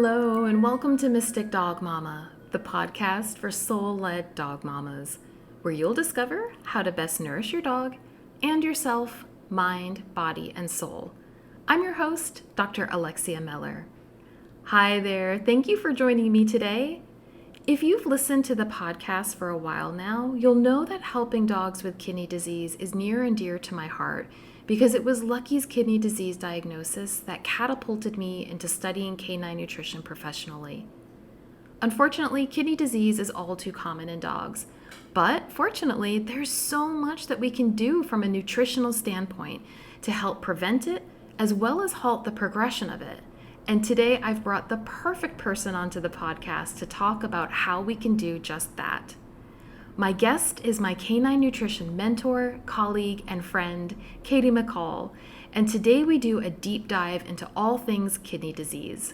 Hello, and welcome to Mystic Dog Mama, the podcast for soul-led dog mamas, where you'll discover how to best nourish your dog and yourself, mind, body, and soul. I'm your host, Dr. Alexia Meller. Hi there, thank you for joining me today. If you've listened to the podcast for a while now, you'll know that helping dogs with kidney disease is near and dear to my heart because it was Lucky's kidney disease diagnosis that catapulted me into studying canine nutrition professionally. Unfortunately, kidney disease is all too common in dogs, but fortunately, there's so much that we can do from a nutritional standpoint to help prevent it as well as halt the progression of it. And today I've brought the perfect person onto the podcast to talk about how we can do just that. My guest is my canine nutrition mentor, colleague, and friend, Katie McCaul, and today we do a deep dive into all things kidney disease.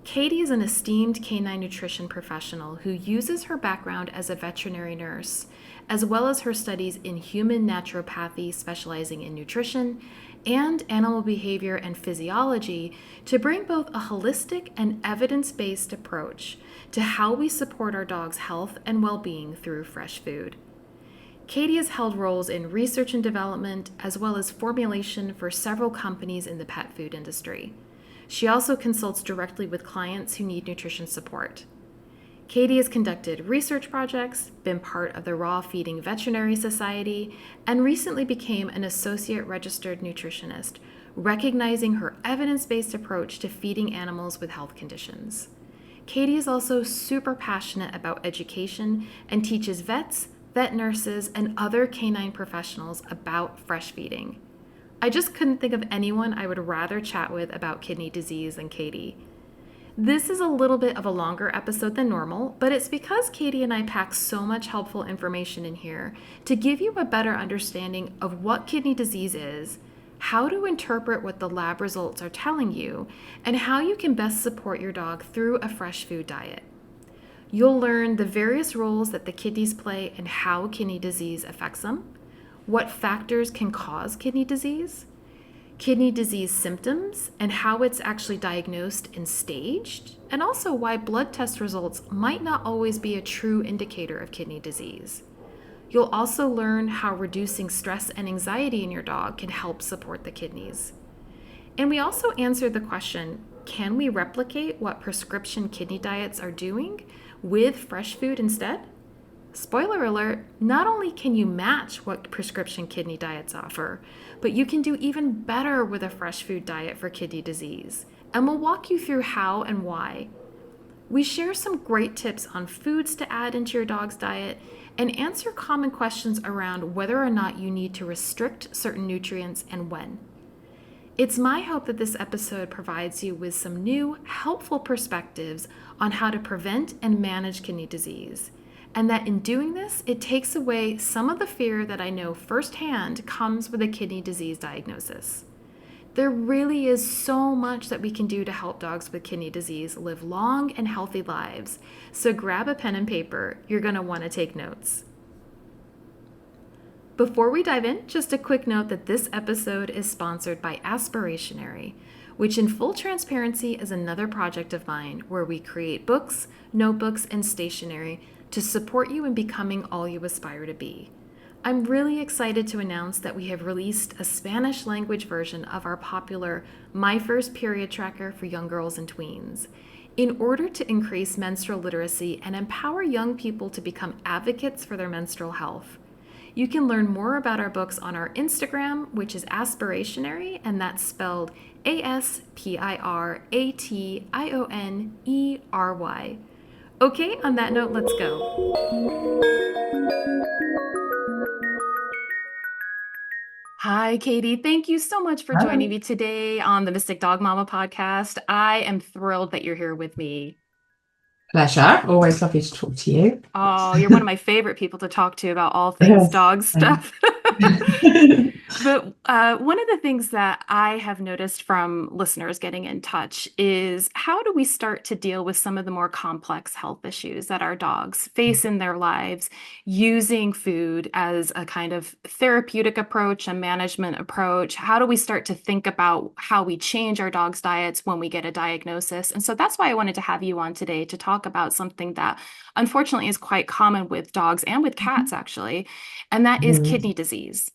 Katie is an esteemed canine nutrition professional who uses her background as a veterinary nurse, as well as her studies in human naturopathy, specialising in nutrition, and animal behaviour and physiology to bring both a holistic and evidence-based approach to how we support our dog's health and well-being through fresh food. Katie has held roles in research and development as well as formulation for several companies in the pet food industry. She also consults directly with clients who need nutrition support. Katie has conducted research projects, been part of the Raw Feeding Veterinary Society, and recently became an associate registered nutritionist, recognizing her evidence-based approach to feeding animals with health conditions. Katie is also super passionate about education and teaches vets, vet nurses, and other canine professionals about fresh feeding. I just couldn't think of anyone I would rather chat with about kidney disease than Katie. This is a little bit of a longer episode than normal, but it's because Katie and I pack so much helpful information in here to give you a better understanding of what kidney disease is, how to interpret what the lab results are telling you, and how you can best support your dog through a fresh food diet. You'll learn the various roles that the kidneys play and how kidney disease affects them, what factors can cause kidney disease symptoms, and how it's actually diagnosed and staged, and also why blood test results might not always be a true indicator of kidney disease. You'll also learn how reducing stress and anxiety in your dog can help support the kidneys. And we also answered the question, can we replicate what prescription kidney diets are doing with fresh food instead? Spoiler alert, not only can you match what prescription kidney diets offer, but you can do even better with a fresh food diet for kidney disease. And we'll walk you through how and why. We share some great tips on foods to add into your dog's diet and answer common questions around whether or not you need to restrict certain nutrients and when. It's my hope that this episode provides you with some new, helpful perspectives on how to prevent and manage kidney disease, and that in doing this, it takes away some of the fear that I know firsthand comes with a kidney disease diagnosis. There really is so much that we can do to help dogs with kidney disease live long and healthy lives, so grab a pen and paper, you're going to want to take notes. Before we dive in, just a quick note that this episode is sponsored by Aspirationary, which in full transparency is another project of mine where we create books, notebooks, and stationery to support you in becoming all you aspire to be. I'm really excited to announce that we have released a Spanish language version of our popular My First Period Tracker for young girls and tweens, in order to increase menstrual literacy and empower young people to become advocates for their menstrual health. You can learn more about our books on our Instagram, which is Aspirationary, and that's spelled Aspirationery. Okay, on that note, let's go. Hi, Katie. Thank you so much for joining me today on the Mystic Dog Mama podcast. I am thrilled that you're here with me. Pleasure. Always lovely to talk to you. Oh, you're one of my favorite people to talk to about all things dog stuff. But one of the things that I have noticed from listeners getting in touch is how do we start to deal with some of the more complex health issues that our dogs face in their lives using food as a kind of therapeutic approach, a management approach? How do we start to think about how we change our dogs' diets when we get a diagnosis? And so that's why I wanted to have you on today to talk about something that unfortunately is quite common with dogs and with cats, actually, and that is Mhm. kidney disease.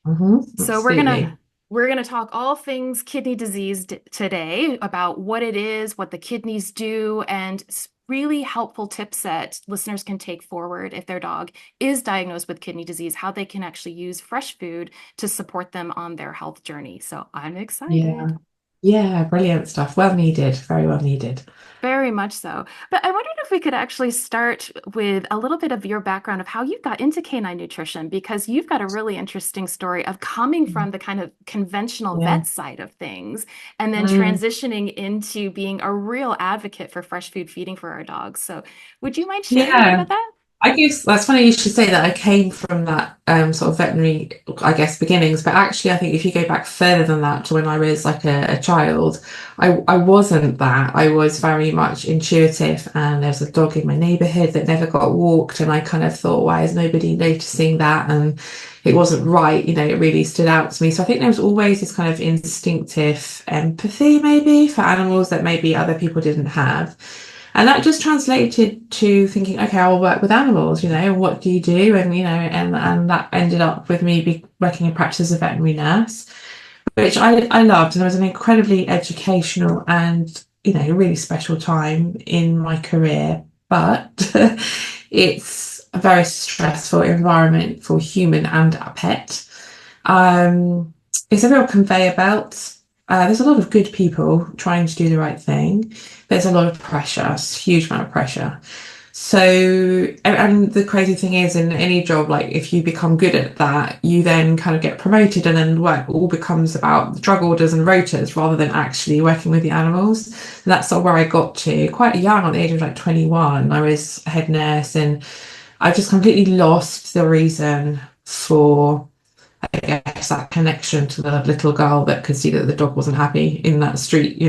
So Absolutely. we're gonna talk all things kidney disease today about what it is, what the kidneys do, and really helpful tips that listeners can take forward if their dog is diagnosed with kidney disease, how they can actually use fresh food to support them on their health journey. So I'm Yeah. excited. Yeah, brilliant stuff. Well needed. Very well needed. Very much so. But I wondered if we could actually start with a little bit of your background of how you got into canine nutrition, because you've got a really interesting story of coming from the kind of conventional Yeah. vet side of things and then Mm. transitioning into being a real advocate for fresh food feeding for our dogs. So would you mind sharing a bit Yeah. about that? I guess that's funny you should say that. I came from that sort of veterinary, I guess, beginnings, but actually I think if you go back further than that to when I was like a child, I wasn't that. I was very much intuitive, and there was a dog in my neighborhood that never got walked, and I kind of thought, why is nobody noticing that? And it wasn't right, it really stood out to me. So I think there was always this kind of instinctive empathy maybe for animals that maybe other people didn't have. And that just translated to thinking, okay, I'll work with animals, what do you do? And that ended up with me working in practice as a veterinary nurse, which I loved. And it was an incredibly educational and, really special time in my career. But it's a very stressful environment for human and a pet. Um, it's a real conveyor belt. There's a lot of good people trying to do the right thing. There's a lot of pressure, a huge amount of pressure. So, and the crazy thing is, in any job, like if you become good at that, you then kind of get promoted, and then work all becomes about drug orders and rotas rather than actually working with the animals. And that's sort of where I got to quite young, on the age of like 21. I was a head nurse, and I just completely lost the reason for, I guess, that connection to the little girl that could see that the dog wasn't happy in that street.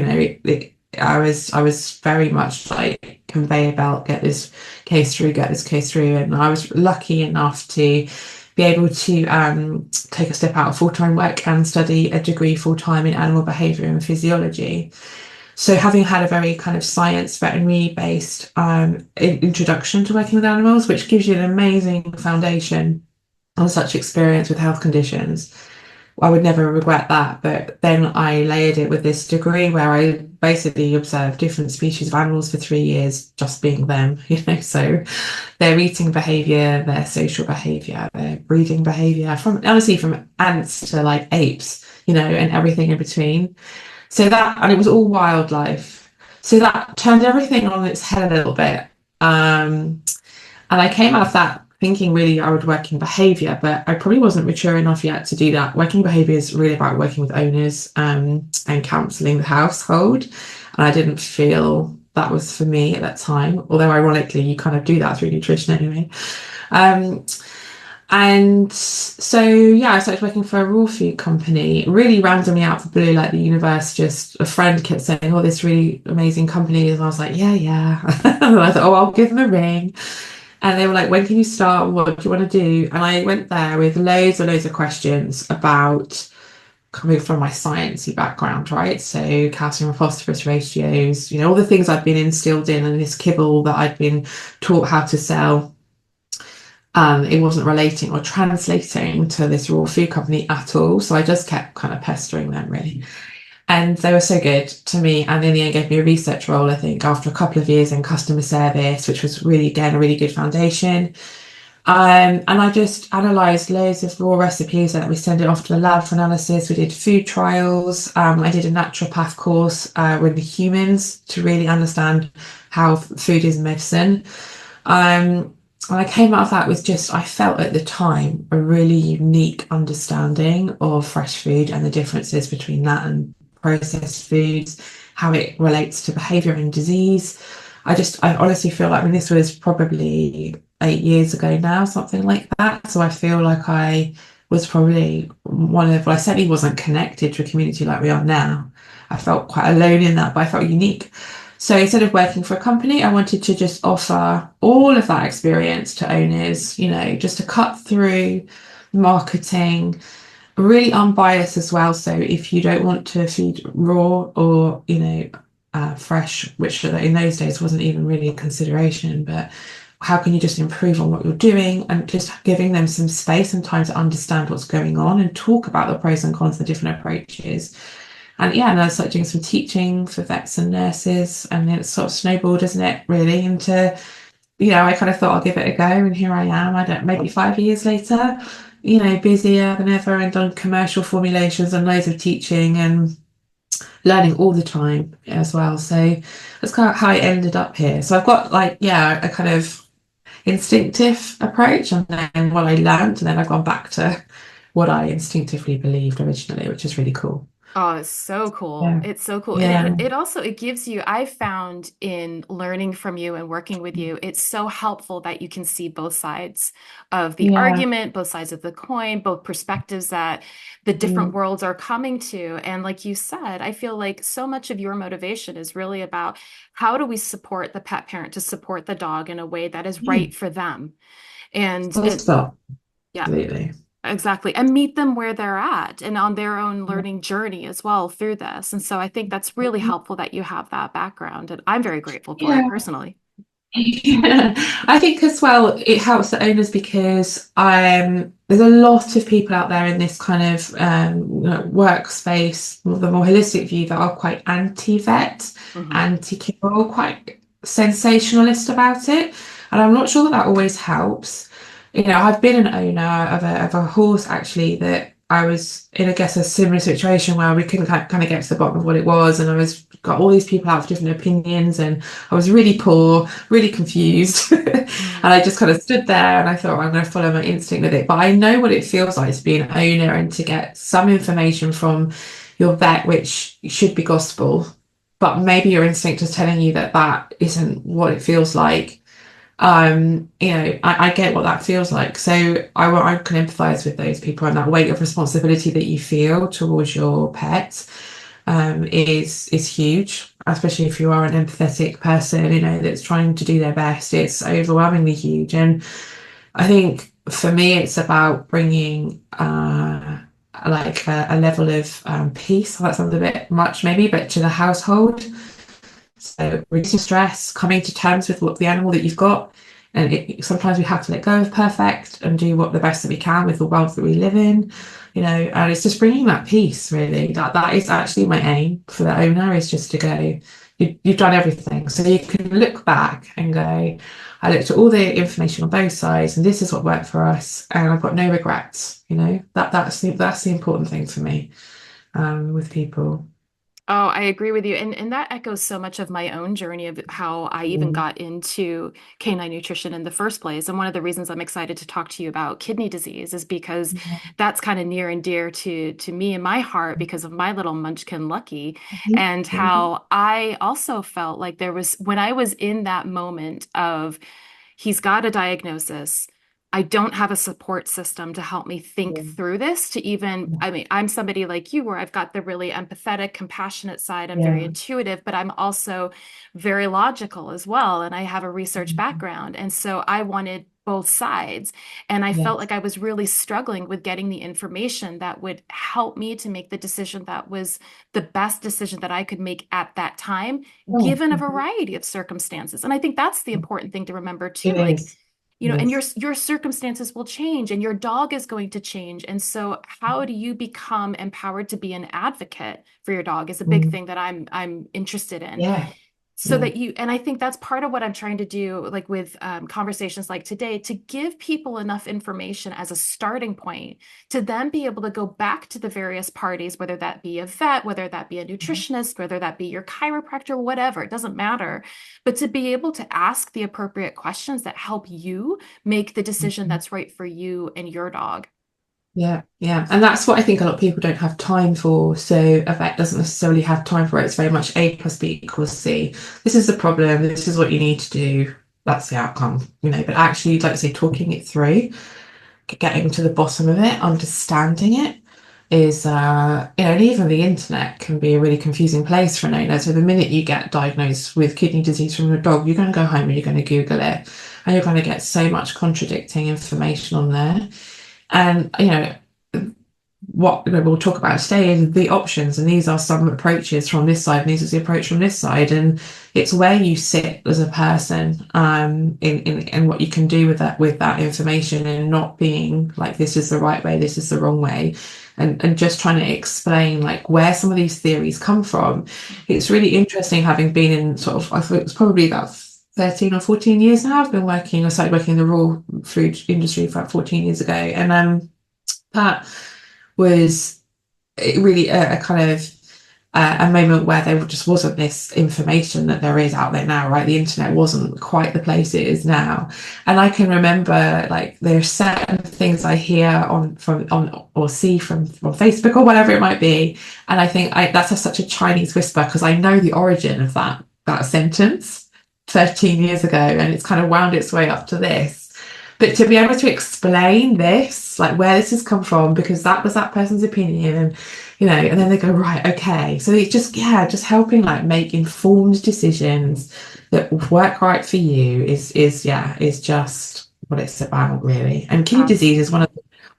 I was very much like conveyor belt, get this case through, get this case through, and I was lucky enough to be able to take a step out of full-time work and study a degree full-time in animal behaviour and physiology. So having had a very kind of science veterinary based introduction to working with animals, which gives you an amazing foundation on such experience with health conditions. I would never regret that. But then I layered it with this degree where I basically observed different species of animals for 3 years, just being them, So their eating behavior, their social behavior, their breeding behavior, from honestly from ants to like apes, and everything in between. So that, and it was all wildlife. So that turned everything on its head a little bit. Um, and I came out of that thinking really I would work in behaviour, but I probably wasn't mature enough yet to do that. Working behaviour is really about working with owners and counselling the household. And I didn't feel that was for me at that time, although ironically, you kind of do that through nutrition anyway. Um, and so, yeah, I started working for a raw food company, really randomly out of the blue, like the universe, just a friend kept saying, oh, this really amazing company. And I was like, yeah, yeah. And I thought, oh, I'll give them a ring. And they were like, when can you start? What do you want to do? And I went there with loads and loads of questions about coming from my sciencey background, right? So calcium and phosphorus ratios, all the things I'd been instilled in, and this kibble that I'd been taught how to sell. It wasn't relating or translating to this raw food company at all. So I just kept kind of pestering them, really. And they were so good to me. And in the end, gave me a research role, I think, after a couple of years in customer service, which was really, again, a really good foundation. And I just analysed loads of raw recipes, and we send it off to the lab for analysis. We did food trials. I did a naturopath course with the humans to really understand how food is medicine. And I came out of that with just, I felt at the time, a really unique understanding of fresh food and the differences between that and processed foods, how it relates to behaviour and disease. I honestly feel like, this was probably 8 years ago now, something like that. So I feel like I was probably one of, well, I certainly wasn't connected to a community like we are now. I felt quite alone in that, but I felt unique. So instead of working for a company, I wanted to just offer all of that experience to owners, just to cut through marketing, really unbiased as well. So if you don't want to feed raw or, fresh, which in those days wasn't even really a consideration, but how can you just improve on what you're doing and just giving them some space and time to understand what's going on and talk about the pros and cons of the different approaches. And yeah, and I started doing some teaching for vets and nurses, and then it sort of snowballed, isn't it, really, into, I kind of thought I'll give it a go, and here I am, I don't, maybe 5 years later, busier than ever and done commercial formulations and loads of teaching and learning all the time as well. So that's kind of how I ended up here. So I've got like, yeah, a kind of instinctive approach, and then what I learned, and then I've gone back to what I instinctively believed originally, which is really cool. Oh, it's so cool. Yeah. It's so cool. And Yeah. it also it gives you, I found in learning from you and working with you, it's so helpful that you can see both sides of the Yeah. argument, both sides of the coin, both perspectives that the different Mm. worlds are coming to. And like you said, I feel like so much of your motivation is really about how do we support the pet parent to support the dog in a way that is Mm. right for them. And Full it, stop. yeah. Absolutely. Exactly. And meet them where they're at and on their own learning journey as well through this. And so I think that's really helpful that you have that background. And I'm very grateful for it Yeah. personally. Yeah, I think as well it helps the owners because there's a lot of people out there in this kind of workspace, the more holistic view, that are quite anti-vet, Hmm. anti-kibble, quite sensationalist about it, and I'm not sure that that always helps. I've been an owner of a horse actually that I was in, I guess, a similar situation where we couldn't kind of get to the bottom of what it was, and I was got all these people out with different opinions, and I was really poor, really confused. And Mm. I just kind of stood there and I thought, I'm going to follow my instinct with it. But I know what it feels like to be an owner and to get some information from your vet, which should be gospel, but maybe your instinct is telling you that that isn't what it feels like. I get what that feels like. So I can empathize with those people, and that weight of responsibility that you feel towards your pet is huge, especially if you are an empathetic person, that's trying to do their best. It's overwhelmingly huge. And I think for me, it's about bringing like a level of peace. That sounds a bit much, maybe, but to the household. So reducing stress, coming to terms with what the animal that you've got. And sometimes we have to let go of perfect and do what the best that we can with the world that we live in, and it's just bringing that peace, really. That is actually my aim for the owner, is just to go, you've done everything. So you can look back and go, I looked at all the information on both sides and this is what worked for us, and I've got no regrets, that's the important thing for me, with people. Oh, I agree with you. And that echoes so much of my own journey of how I even Mm. got into canine nutrition in the first place. And one of the reasons I'm excited to talk to you about kidney disease is because that's kind of near and dear to me and my heart because of my little munchkin Lucky, Mhm. and Mhm. how I also felt like there was when I was in that moment of he's got a diagnosis. I don't have a support system to help me think Yeah. through this to even, Yeah. I mean, I'm somebody like you where I've got the really empathetic, compassionate side. I'm very Yeah. intuitive, but I'm also very logical as well. And I have a research Mhm. background. And so I wanted both sides. And I felt Yes. like I was really struggling with getting the information that would help me to make the decision that was the best decision that I could make at that time, Oh, given a mhm. variety of circumstances. And I think that's the important thing to remember too. It Like, is. you It know, and is. your circumstances will change and your dog is going to change. And so how do you become empowered to be an advocate for your dog is a big Mm. thing that I'm interested in, Yeah. so Yeah. that you, and I think that's part of what I'm trying to do, like with conversations like today, to give people enough information as a starting point to then be able to go back to the various parties, whether that be a vet, whether that be a Mhm. nutritionist, whether that be your chiropractor, whatever, it doesn't matter, but to be able to ask the appropriate questions that help you make the decision Mhm. that's right for you and your dog. Yeah, yeah. And that's what I think a lot of people don't have time for. So a vet doesn't necessarily have time for it. It's very much A plus B equals C. This is the problem. This is what you need to do. That's the outcome. But actually, like I say, talking it through getting to the bottom of it, understanding it is, and even the internet can be a really confusing place for an owner. So the minute you get diagnosed with kidney disease from a dog, you're going to go home and you're going to Google it, and you're going to get so much contradicting information on there. And, what we'll talk about today is the options, and these are some approaches from this side, and these is the approach from this side, and it's where you sit as a person, in what you can do with that information, and not being like, this is the right way, this is the wrong way, and just trying to explain like where some of these theories come from. It's really interesting, having been in sort of, I thought it was probably about 13 or 14 years now. I started working in the raw food industry about 14 years ago, and that was really a kind of a moment where there just wasn't this information that there is out there now, right? The internet wasn't quite the place it is now. And I can remember, like, there are certain things I hear on or see from Facebook or whatever it might be, and I think that's such a Chinese whisper, because I know the origin of that sentence 13 years ago, and it's kind of wound its way up to this. But to be able to explain this, like where this has come from, because that was that person's opinion, and and then they go, right, okay. So it's just helping like make informed decisions that work right for you is just what it's about, really. And kidney disease is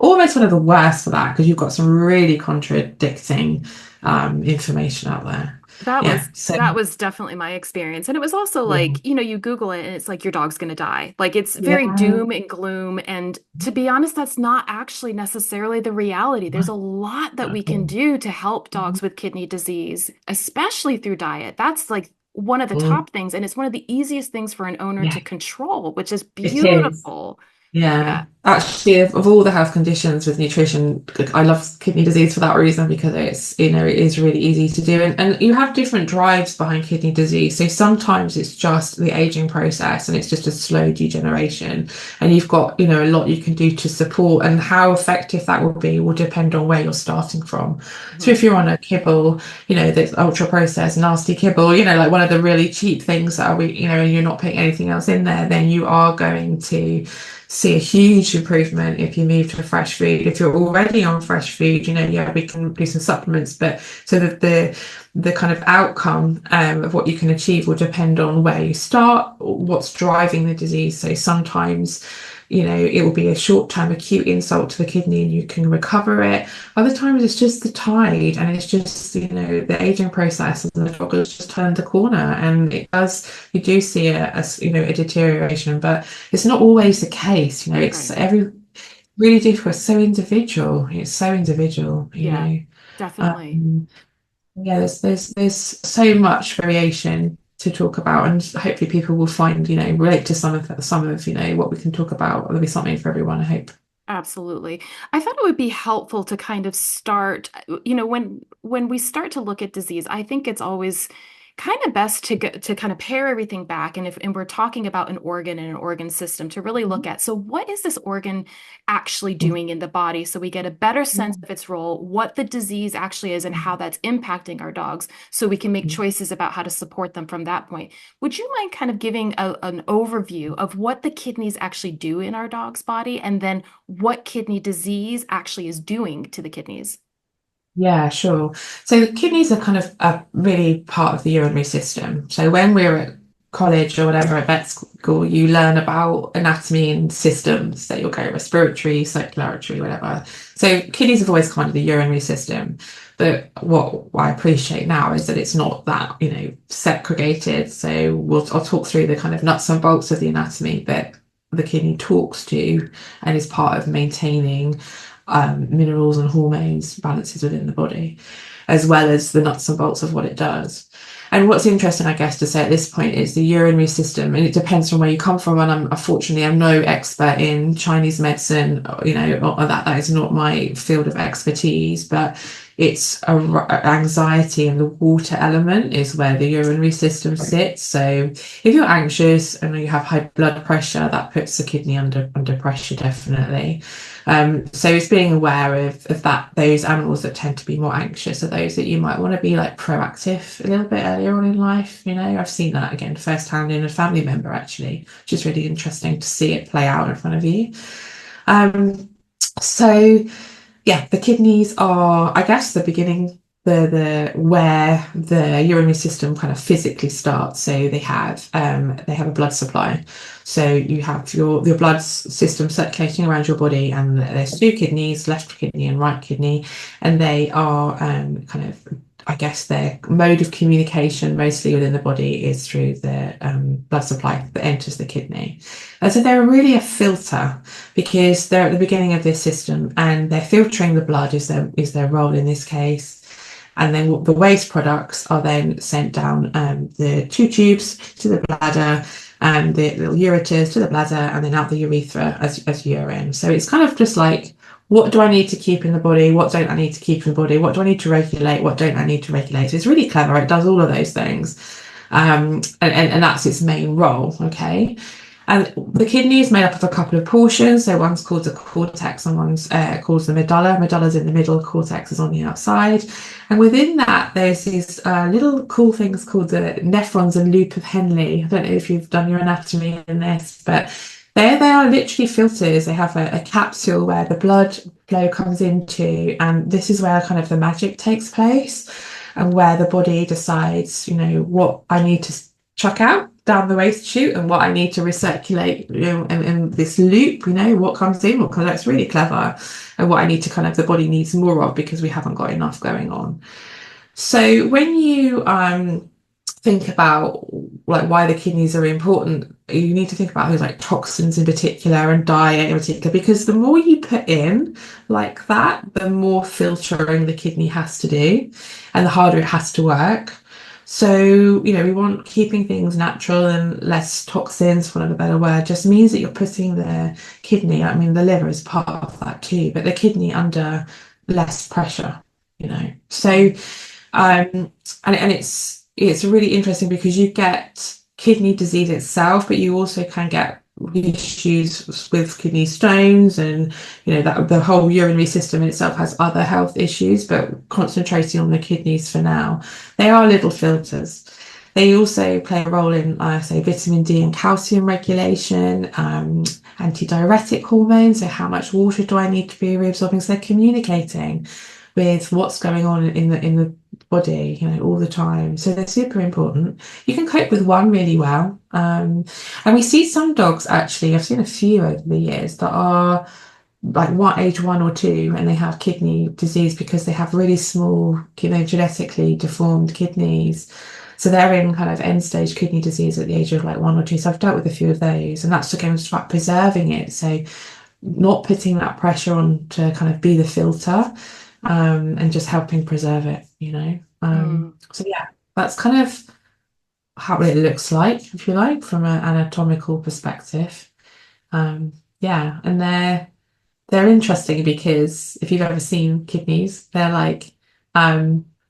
almost one of the worst for that, because you've got some really contradicting information out there. That was definitely my experience. And it was also Yeah, like, you Google it and it's like your dog's going to die. Like it's very yeah, doom and gloom. And to be honest, that's not actually necessarily the reality. There's a lot that we can do to help dogs with kidney disease, especially through diet. That's like one of the mm, top things. And it's one of the easiest things for an owner yeah, to control, which is it is. beautiful. Yeah, Yeah. actually, of all the health conditions with nutrition, I love kidney disease for that reason, because it is really easy to do, and you have different drives behind kidney disease. So sometimes it's just the aging process, and it's just a slow degeneration, and you've got a lot you can do to support, and how effective that will be will depend on where you're starting from. So Mhm. if you're on a kibble, that's ultra processed, nasty kibble, like one of the really cheap things that and you're not putting anything else in there, then you are going to see a huge improvement if you move to fresh food. If you're already on fresh food, we can do some supplements, but so that the kind of outcome of what you can achieve will depend on where you start, what's driving the disease. So sometimes it will be a short-term acute insult to the kidney and you can recover it. Other times it's just the tide, and it's just the aging process, and the dog has just turned the corner, and you do see a deterioration, but it's not always the case. It's Right. really difficult. It's so individual. Yeah, definitely. um, yeah, there's so much variation to talk about, and hopefully people will find, relate to some of what we can talk about. There'll be something for everyone, I hope. Absolutely. I thought it would be helpful to kind of start, when we start to look at disease, I think it's always kind of best to kind of pare everything back. And we're talking about an organ and an organ system, to really look at, so what is this organ actually doing in the body, so we get a better sense of its role, what the disease actually is, and how that's impacting our dogs, so we can make choices about how to support them from that point. Would you mind kind of giving an overview of what the kidneys actually do in our dog's body, and then what kidney disease actually is doing to the kidneys? Yeah, sure. So the kidneys are kind of a really part of the urinary system. So when we're at college or whatever at vet school, you learn about anatomy and systems that you'll go respiratory, circulatory, whatever. So kidneys have always kind of the urinary system. But what I appreciate now is that it's not that, segregated. So I'll talk through the kind of nuts and bolts of the anatomy that the kidney talks to and is part of maintaining minerals and hormones balances within the body, as well as the nuts and bolts of what it does. And what's interesting, I guess, to say at this point is the urinary system, and it depends from where you come from. And I'm no expert in Chinese medicine, or that is not my field of expertise, but it's anxiety, and the water element is where the urinary system sits. So if you're anxious and you have high blood pressure, that puts the kidney under pressure, definitely. So it's being aware of that. Those animals that tend to be more anxious are those that you might want to be like proactive a little bit earlier on in life. I've seen that again firsthand in a family member, actually, which is really interesting to see it play out in front of you. So yeah, the kidneys are, I guess, the beginning, the where the urinary system kind of physically starts. So they have a blood supply. So you have your blood system circulating around your body, and there's two kidneys, left kidney and right kidney, and they are kind of, I guess, their mode of communication mostly within the body is through the blood supply that enters the kidney. And so they're really a filter because they're at the beginning of this system and they're filtering the blood is their role in this case. And then the waste products are then sent down the two tubes to the bladder and the little ureters to the bladder and then out the urethra as urine. So it's kind of just like, what do I need to keep in the body? What don't I need to keep in the body? What do I need to regulate? What don't I need to regulate? So it's really clever. It does all of those things. And that's its main role. Okay. And the kidney is made up of a couple of portions. So one's called the cortex and one's called the medulla. Medulla's in the middle, cortex is on the outside. And within that, there's these little cool things called the nephrons and loop of Henle. I don't know if you've done your anatomy in this, but there they are literally filters. They have a capsule where the blood flow comes into, and this is where kind of the magic takes place and where the body decides, what I need to chuck out down the waste chute and what I need to recirculate, in this loop, what comes in, what comes out. It's really clever, and what I need to the body needs more of because we haven't got enough going on. So when you think about like why the kidneys are important, you need to think about things like toxins in particular and diet in particular, because the more you put in like that, the more filtering the kidney has to do and the harder it has to work. So, we want keeping things natural and less toxins, for want of a better word, just means that you're putting the kidney, I mean, the liver is part of that too, but the kidney under less pressure. So, and it's really interesting because you get kidney disease itself, but you also can get issues with kidney stones and that the whole urinary system itself has other health issues, but concentrating on the kidneys for now, they are little filters. They also play a role in, say, vitamin D and calcium regulation, antidiuretic hormones. So how much water do I need to be reabsorbing? So they're communicating with what's going on in the body, all the time. So they're super important. You can cope with one really well. And we see some dogs actually, I've seen a few over the years that are like age 1 or 2 and they have kidney disease because they have really small, genetically deformed kidneys. So they're in kind of end stage kidney disease at the age of like 1 or 2. So I've dealt with a few of those, and that's again just about preserving it. So not putting that pressure on to kind of be the filter, and just helping preserve it. So yeah, that's kind of how it looks like, if you like, from an anatomical perspective. Yeah, and they're interesting because if you've ever seen kidneys, they're like,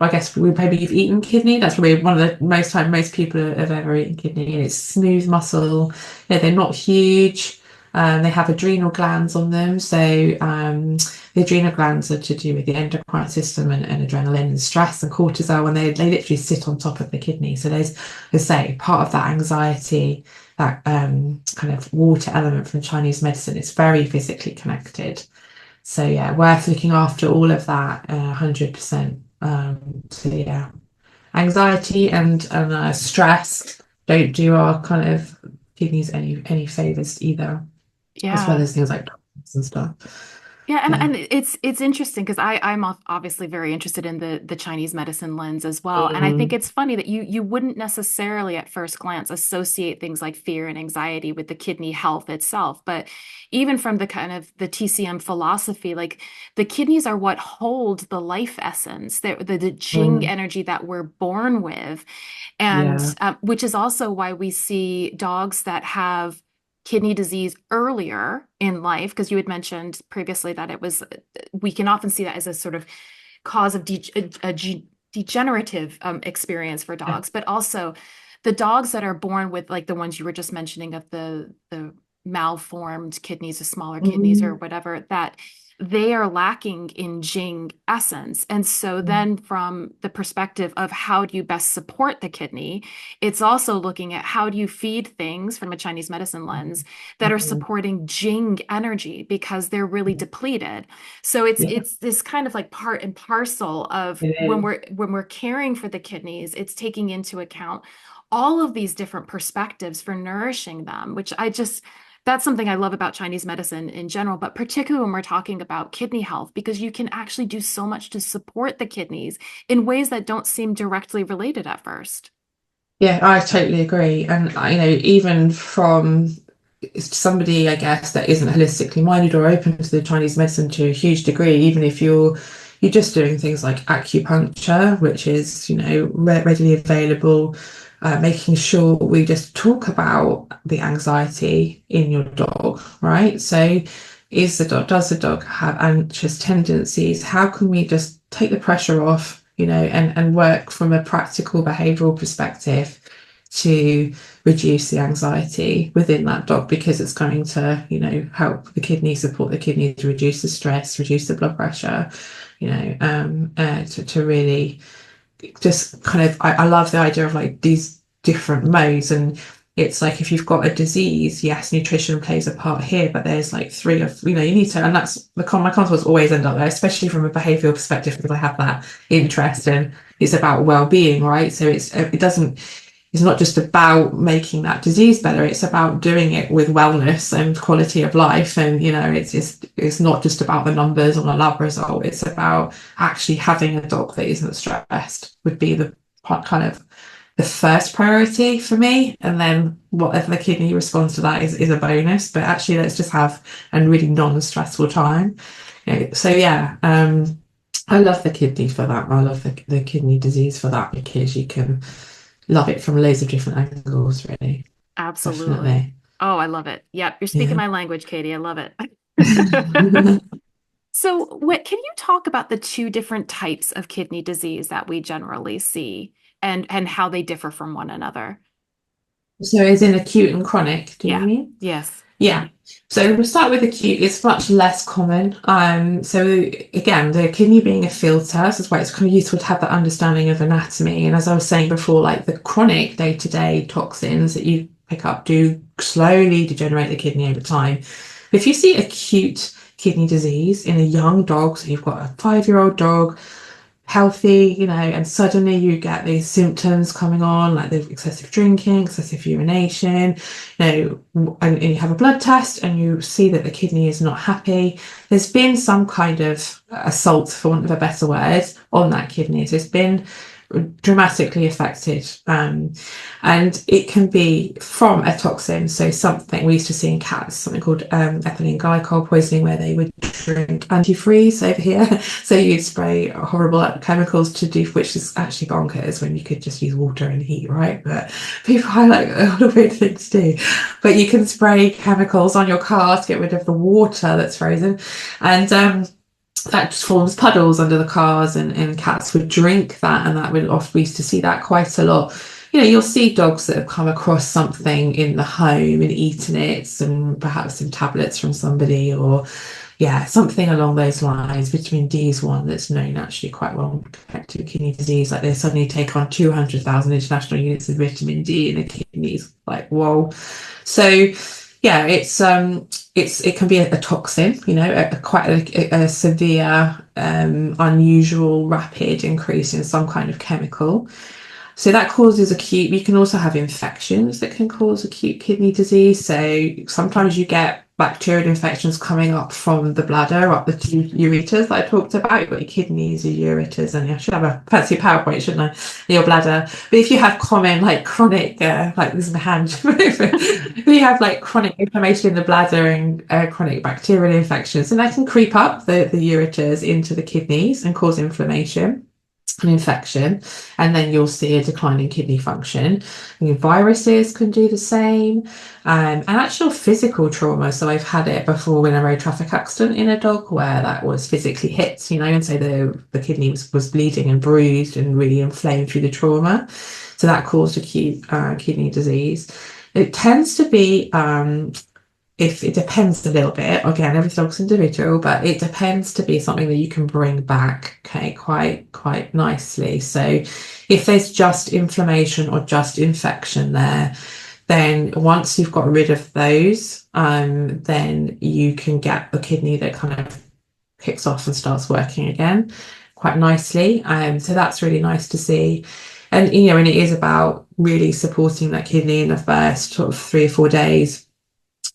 I guess maybe you've eaten kidney. That's probably one of the most time most people have ever eaten kidney, and it's smooth muscle. They're not huge. They have adrenal glands on them. So the adrenal glands are to do with the endocrine system and adrenaline and stress and cortisol, and they literally sit on top of the kidney. So there's, let's say, part of that anxiety, that kind of water element from Chinese medicine is very physically connected. So yeah, worth looking after all of that 100%. So yeah, anxiety and stress don't do our kind of kidneys any favors either, as well Yeah. as things like toxins and stuff. Yeah, and, Yeah. and it's interesting because I'm obviously very interested in the Chinese medicine lens as well. And I think Mm, it's funny that you wouldn't necessarily at first glance associate things like fear and anxiety with the kidney health itself. But even from the kind of the TCM philosophy, like the kidneys are what hold the life essence, the Jing mm, energy that we're born with. And yeah. which is also why we see dogs that have kidney disease earlier in life, because you had mentioned previously that we can often see that as a sort of cause of degenerative experience for Yeah. dogs, but also the dogs that are born with like the ones you were just mentioning of the malformed kidneys, the smaller kidneys or Mm, whatever, that they are lacking in Jing essence. And so then from the perspective of how do you best support the kidney, it's also looking at how do you feed things from a Chinese medicine lens that are Mhm. supporting Jing energy because they're really depleted. So it's Yeah, it's this kind of like part and parcel of it is. when we're caring for the kidneys, it's taking into account all of these different perspectives for nourishing them, which I just that's something I love about Chinese medicine in general, but particularly when we're talking about kidney health, because you can actually do so much to support the kidneys in ways that don't seem directly related at first. Yeah, I totally agree. And even from somebody, I guess, that isn't holistically minded or open to the Chinese medicine to a huge degree, even if you're just doing things like acupuncture, which is, readily available, making sure we just talk about the anxiety in your dog, right? So does the dog have anxious tendencies? How can we just take the pressure off, and work from a practical behavioral perspective to reduce the anxiety within that dog, because it's going to, help the kidney, support the kidney to reduce the stress, reduce the blood pressure, to really just kind of, I love the idea of like these different modes. And it's like if you've got a disease, yes, nutrition plays a part here, but there's like three of, you need to, and that's my consults always end up there, especially from a behavioral perspective, because I have that interest and it's about well-being, right? So it's not just about making that disease better, it's about doing it with wellness and quality of life. And it's not just about the numbers on a lab result, it's about actually having a dog that isn't stressed would be the kind of the first priority for me. And then whatever the kidney responds to that is a bonus, but actually let's just have a really non-stressful time. So yeah, I love the kidney for that. I love the kidney disease for that, because you can love it from loads of different angles, really. Absolutely. Definitely. Oh, I love it. Yep, you're speaking Yeah. my language, Katie. I love it. So, what can you talk about the two different types of kidney disease that we generally see and how they differ from one another? So is in acute and chronic, do you Yeah. mean? Yes. Yeah. So we'll start with acute. It's much less common. So again, the kidney being a filter, so that's why it's kind of useful to have that understanding of anatomy. And as I was saying before, like the chronic day-to-day toxins that you pick up do slowly degenerate the kidney over time. But if you see acute kidney disease in a young dog, so you've got a 5-year-old dog, healthy, and suddenly you get these symptoms coming on, like the excessive drinking, excessive urination, and you have a blood test and you see that the kidney is not happy. There's been some kind of assault, for want of a better word, on that kidney. So it's been dramatically affected. And it can be from a toxin. So something we used to see in cats, something called ethylene glycol poisoning, where they would drink antifreeze over here. So you'd spray horrible chemicals to do, which is actually bonkers when you could just use water and heat, right? But people I like a lot of weird things to do. But you can spray chemicals on your car to get rid of the water that's frozen. And that just forms puddles under the cars, and cats would drink that, and that would often, we used to see that quite a lot. You'll see dogs that have come across something in the home and eaten it, and perhaps some tablets from somebody, or yeah, something along those lines. Vitamin D is one that's known actually quite well connected to kidney disease. Like they suddenly take on 200,000 international units of vitamin D in the kidneys. Like, whoa. So yeah, it can be a toxin, quite a severe, unusual, rapid increase in some kind of chemical. So that causes acute. You can also have infections that can cause acute kidney disease. So sometimes you get bacterial infections coming up from the bladder, up the two ureters that I talked about. You've got your kidneys, your ureters, and I should have a fancy PowerPoint, shouldn't I? Your bladder. But if you have common, like chronic, like this is my hand, if you have like chronic inflammation in the bladder and chronic bacterial infections, then that can creep up the ureters into the kidneys and cause inflammation, an infection, and then you'll see a decline in kidney function. Viruses can do the same, and actual physical trauma. So I've had it before in a road traffic accident in a dog where that was physically hit, and so the kidney was bleeding and bruised and really inflamed through the trauma. So that caused acute kidney disease. It tends to be if it depends a little bit, again, every dog's individual, but it depends to be something that you can bring back, okay, quite nicely. So if there's just inflammation or just infection there, then once you've got rid of those, then you can get the kidney that kind of kicks off and starts working again quite nicely. So that's really nice to see. And and it is about really supporting that kidney in the first sort of 3 or 4 days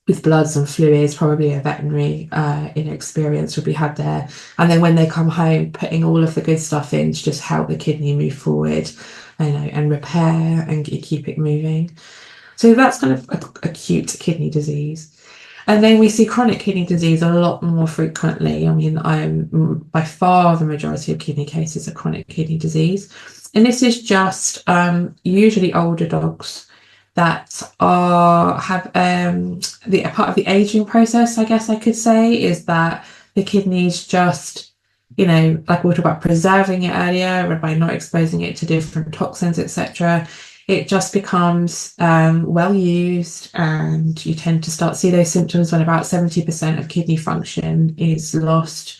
with bloods and fluids. Probably a veterinary experience will be had there. And then when they come home, putting all of the good stuff in to just help the kidney move forward, and repair and keep it moving. So that's kind of acute kidney disease. And then we see chronic kidney disease a lot more frequently. I mean, by far the majority of kidney cases are chronic kidney disease. And this is just usually older dogs that have the part of the aging process, I guess I could say, is that the kidneys just, like we talked about preserving it earlier, by not exposing it to different toxins, etc. It just becomes well used, and you tend to start to see those symptoms when about 70% of kidney function is lost.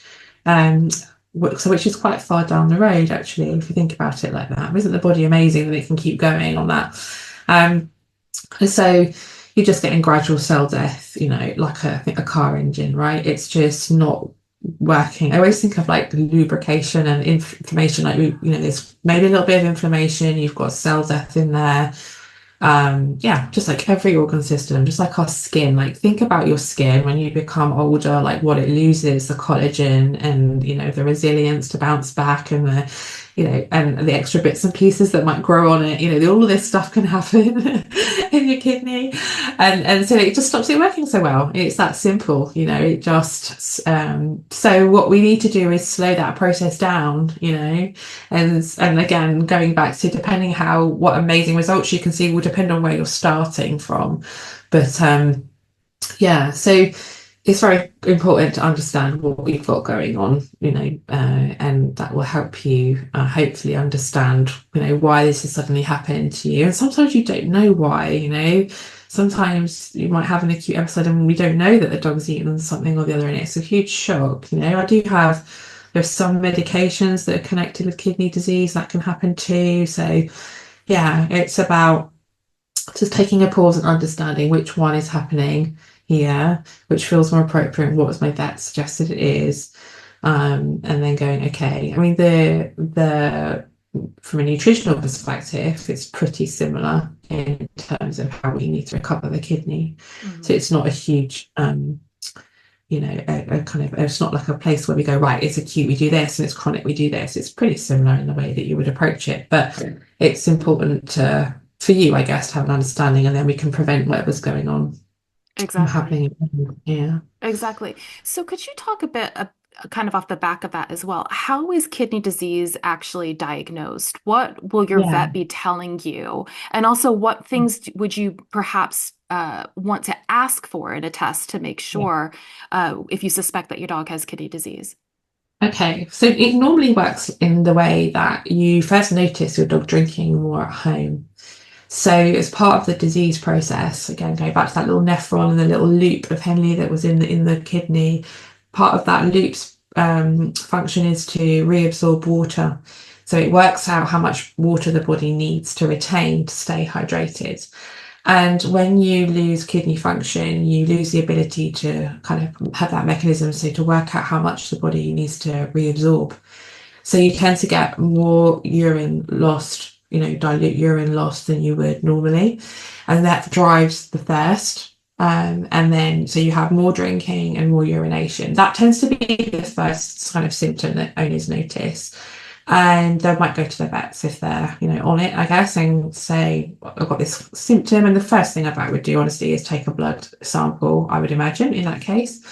Which is quite far down the road, actually, if you think about it like that. Isn't the body amazing that it can keep going on that? So you're just getting gradual cell death, like I think a car engine, right? It's just not working. I always think of like lubrication and inflammation, like there's maybe a little bit of inflammation, you've got cell death in there. Just like every organ system, just like our skin. Like, think about your skin when you become older, like what it loses, the collagen and the resilience to bounce back, and and the extra bits and pieces that might grow on it. All of this stuff can happen in your kidney, and so it just stops it working so well. It's that simple. It just so what we need to do is slow that process down, and again, going back to depending what amazing results you can see will depend on where you're starting from. But so it's very important to understand what we've got going on, and that will help you hopefully understand, why this has suddenly happened to you. And sometimes you don't know why, sometimes you might have an acute episode and we don't know that the dog's eaten something or the other, and it's a huge shock. There's some medications that are connected with kidney disease that can happen too. So it's about just taking a pause and understanding which one is happening here, which feels more appropriate, and what was my vet suggested it is, and then going, okay. I mean, the from a nutritional perspective, it's pretty similar in terms of how we need to recover the kidney. So it's not a huge it's not like a place where we go, right, it's acute, we do this, and it's chronic, we do this. It's pretty similar in the way that you would approach it, but it's important for you, I guess, to have an understanding, and then we can prevent whatever's going on from happening. Yeah. Exactly. So could you talk a bit kind of off the back of that as well? How is kidney disease actually diagnosed? What will your vet be telling you? And also, what things would you perhaps want to ask for in a test to make sure if you suspect that your dog has kidney disease? Okay, so it normally works in the way that you first notice your dog drinking more at home. So as part of the disease process, again, going back to that little nephron and the little loop of Henle that was in the kidney, part of that loop's function is to reabsorb water. So it works out how much water the body needs to retain to stay hydrated. And when you lose kidney function, you lose the ability to kind of have that mechanism, so to work out how much the body needs to reabsorb. So you tend to get more urine lost, dilute urine lost than you would normally. And that drives the thirst. And then, so you have more drinking and more urination. That tends to be the first kind of symptom that owners notice. And they might go to their vets if they're, on it, I guess, and say, I've got this symptom. And the first thing a vet would do, honestly, is take a blood sample, I would imagine, in that case.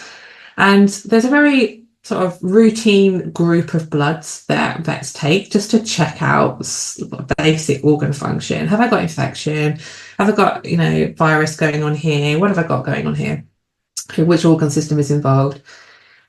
And there's a very sort of routine group of bloods that vets take just to check out basic organ function. Have I got infection? Have I got, virus going on here? What have I got going on here? Which organ system is involved?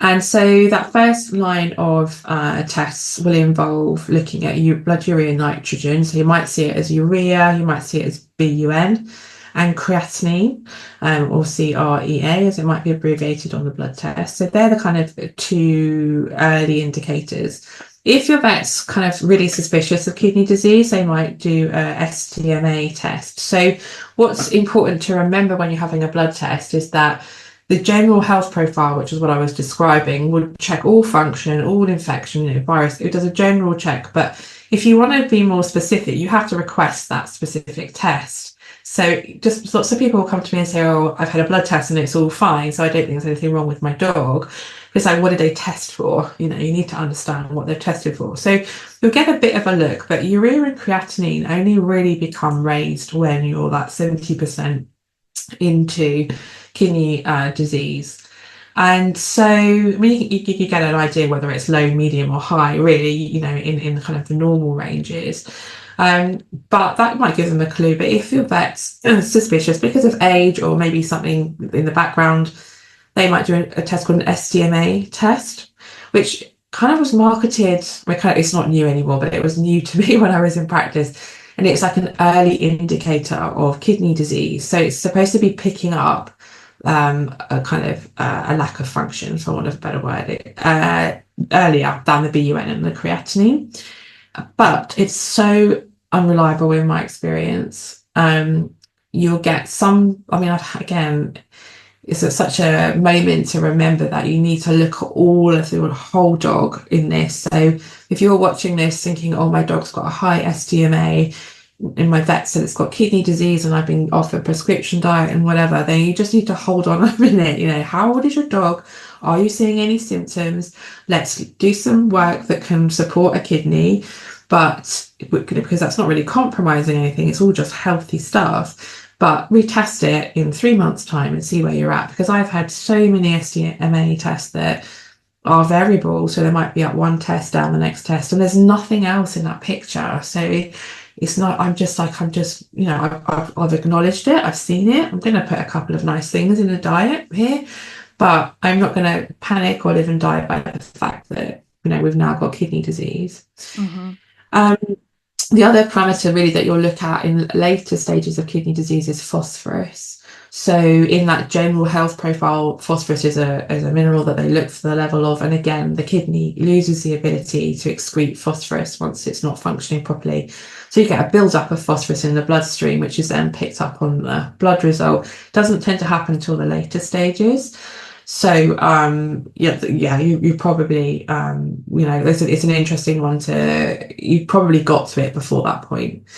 And so that first line of tests will involve looking at blood urea nitrogen. So you might see it as urea, you might see it as BUN. and creatinine, or CREA, as it might be abbreviated on the blood test. So they're the kind of two early indicators. If your vet's kind of really suspicious of kidney disease, they might do a SDMA test. So what's important to remember when you're having a blood test is that the general health profile, which is what I was describing, would check all function, all infection, virus. It does a general check. But if you want to be more specific, you have to request that specific test. So just lots of people will come to me and say, oh, I've had a blood test and it's all fine, so I don't think there's anything wrong with my dog. It's like, what did they test for? You need to understand what they've tested for. So you'll get a bit of a look, but urea and creatinine only really become raised when you're that 70% into kidney disease. And so, I mean, you get an idea whether it's low, medium, or high, really, in kind of the normal ranges. But that might give them a clue. But if your vet's suspicious because of age or maybe something in the background, they might do a test called an SDMA test, which kind of was marketed. It's not new anymore, but it was new to me when I was in practice. And it's like an early indicator of kidney disease. So it's supposed to be picking up a kind of a lack of function, for want of a better word, earlier than the BUN and the creatinine. But it's so unreliable in my experience. You'll get some, again, it's such a moment to remember that you need to look at all of the whole dog in this. So if you're watching this thinking, oh, my dog's got a high SDMA, and my vet said it's got kidney disease and I've been off a prescription diet and whatever, then you just need to hold on a minute. How old is your dog? Are you seeing any symptoms? Let's do some work that can support a kidney, but because that's not really compromising anything, it's all just healthy stuff. But retest it in 3 months' time and see where you're at, because I've had so many SDMA tests that are variable. So they might be up one test, down the next test, and there's nothing else in that picture. So it's not, I've acknowledged it, I've seen it, I'm going to put a couple of nice things in the diet here, but I'm not going to panic or live and die by the fact that, we've now got kidney disease. Mm-hmm. The other parameter really that you'll look at in later stages of kidney disease is phosphorus. So in that general health profile, phosphorus is a mineral that they look for the level of. And again, the kidney loses the ability to excrete phosphorus once it's not functioning properly. So you get a build-up of phosphorus in the bloodstream, which is then picked up on the blood result. It doesn't tend to happen until the later stages. So you probably it's an interesting one you probably got to it before that point.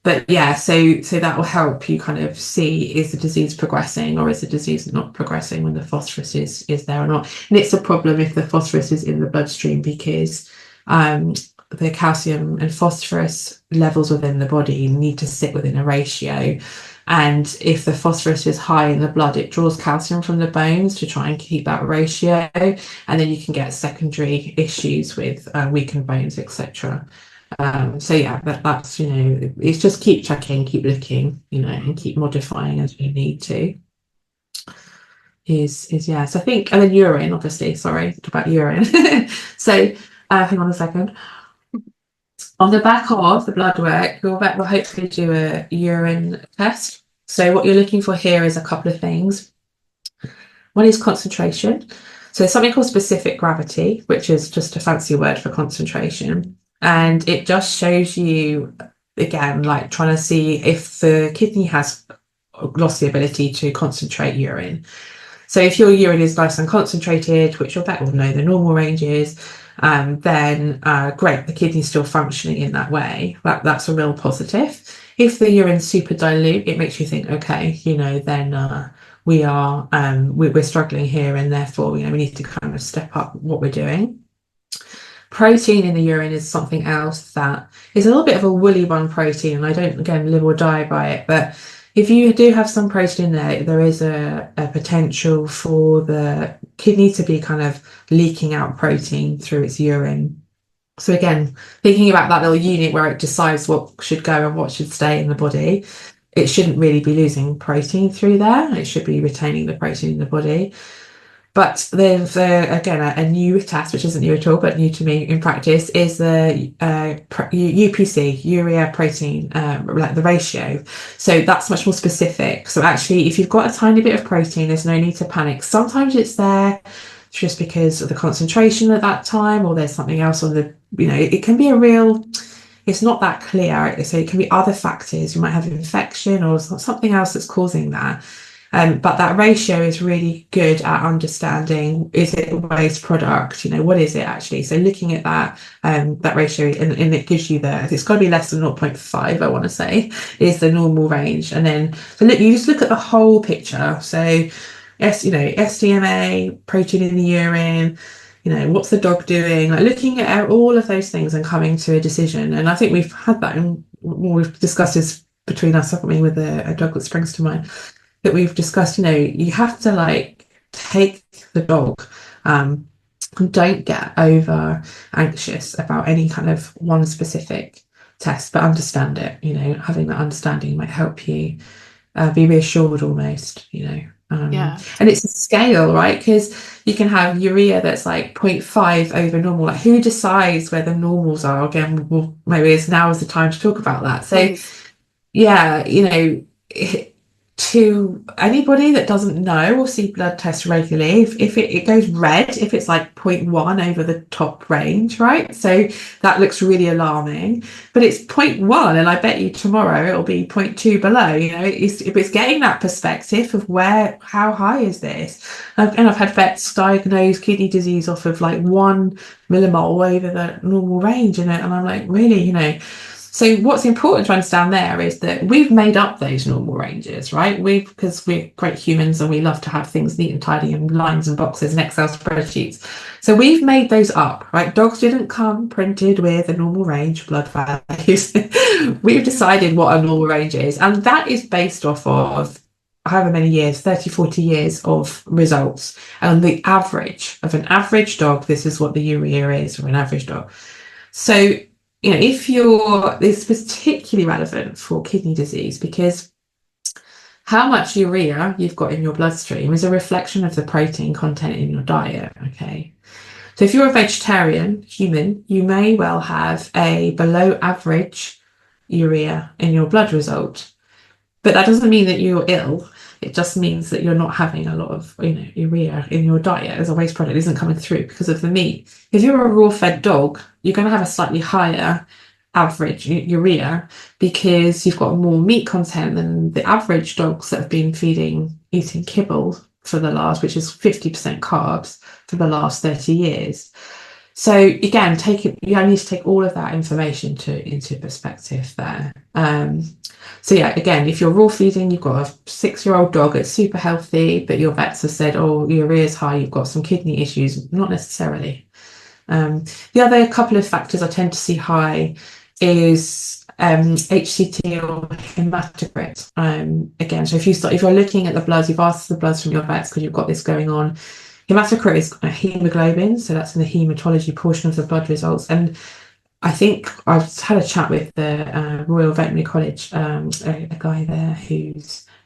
But yeah, so that will help you kind of see, is the disease progressing or is the disease not progressing when the phosphorus is there or not. And it's a problem if the phosphorus is in the bloodstream, because the calcium and phosphorus levels within the body need to sit within a ratio. And if the phosphorus is high in the blood, it draws calcium from the bones to try and keep that ratio. And then you can get secondary issues with weakened bones, etc. So yeah, that's, it's just keep checking, keep looking, and keep modifying as you need to. So I think, and then urine, obviously, sorry, talk about urine. So hang on a second. On the back of the blood work, your vet will hopefully do a urine test. So what you're looking for here is a couple of things. One is concentration. So there's something called specific gravity, which is just a fancy word for concentration. And it just shows you, again, like trying to see if the kidney has lost the ability to concentrate urine. So if your urine is nice and concentrated, which your vet will know the normal range is, then great, the kidney's still functioning in that way. That's a real positive. If the urine's super dilute, it makes you think, okay, then we're struggling here, and therefore, we need to kind of step up what we're doing. Protein in the urine is something else that is a little bit of a woolly one, protein, and I don't, again, live or die by it, but if you do have some protein in there, there is a potential for the kidney to be kind of leaking out protein through its urine. So again, thinking about that little unit where it decides what should go and what should stay in the body, it shouldn't really be losing protein through there. It should be retaining the protein in the body. But there's again a new test, which isn't new at all, but new to me in practice, is the UPC, urea protein, like the ratio. So that's much more specific. So actually, if you've got a tiny bit of protein, there's no need to panic. Sometimes it's there just because of the concentration at that time, or there's something else on the, it can be a real, it's not that clear. So it can be other factors. You might have infection or something else that's causing that. But that ratio is really good at understanding, is it a waste product? What is it actually? So looking at that ratio, and it gives you it's got to be less than 0.5, I want to say, is the normal range. And then, so look, you just look at the whole picture. So, SDMA, protein in the urine, what's the dog doing? Like looking at all of those things and coming to a decision. And I think we've had that, and we've discussed this between us, haven't we, with a dog that springs to mind, that we've discussed, you have to like take the dog, and don't get over anxious about any kind of one specific test, but understand it. Having that understanding might help you be reassured almost. Yeah. And it's a scale, right? Because you can have urea that's like 0.5 over normal. Like who decides where the normals are? Again, well, maybe now is the time to talk about that. So Please. yeah, to anybody that doesn't know or see blood tests regularly, if it goes red, if it's like 0.1 over the top range, right? So that looks really alarming, but it's 0.1, and I bet you tomorrow it'll be 0.2 below. If it's getting that perspective of how high is this? And I've had vets diagnose kidney disease off of like 1 millimole over the normal range, and I'm like, really, So what's important to understand there is that we've made up those normal ranges, right? Because we're great humans and we love to have things neat and tidy and lines and boxes and Excel spreadsheets. So we've made those up, right? Dogs didn't come printed with a normal range blood values. We've decided what a normal range is. And that is based off of however many years, 30, 40 years of results. And the average of an average dog, this is what the urea is for an average dog. So this is particularly relevant for kidney disease, because how much urea you've got in your bloodstream is a reflection of the protein content in your diet. Okay. So if you're a vegetarian human, you may well have a below average urea in your blood result, but that doesn't mean that you're ill. It just means that you're not having a lot of, urea in your diet as a waste product. It isn't coming through because of the meat. If you're a raw-fed dog, you're going to have a slightly higher average urea because you've got more meat content than the average dogs that have been eating kibble for the last, which is 50% carbs for the last 30 years. So again, you need to take all of that information into perspective there. So yeah, again, if you're raw feeding, you've got a 6-year-old dog, it's super healthy, but your vets have said, oh, urea's high, you've got some kidney issues. Not necessarily. The other couple of factors I tend to see high is HCT or hematocrit. Again, so if you're looking at the bloods, you've asked the bloods from your vets because you've got this going on. Hematocrit is a hemoglobin, so that's in the hematology portion of the blood results. And I think I've had a chat with the Royal Veterinary College, a guy there who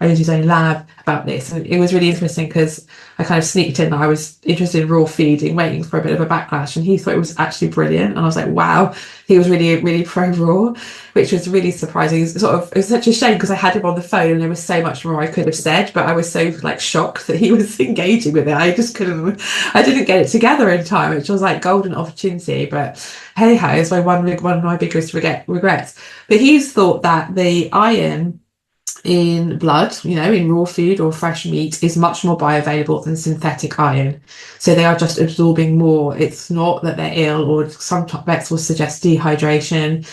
owns his own lab about this. And it was really interesting because I kind of sneaked in that I was interested in raw feeding, waiting for a bit of a backlash. And he thought it was actually brilliant. And I was like, wow, he was really, really pro raw, which was really surprising. It was such a shame because I had him on the phone and there was so much more I could have said, but I was so like shocked that he was engaging with it. I didn't get it together in time, which was like golden opportunity. But hey ho, it's one of my biggest regrets. But he's thought that the iron in blood, in raw food or fresh meat is much more bioavailable than synthetic iron. So they are just absorbing more. It's not that they're ill, or some vets will suggest dehydration,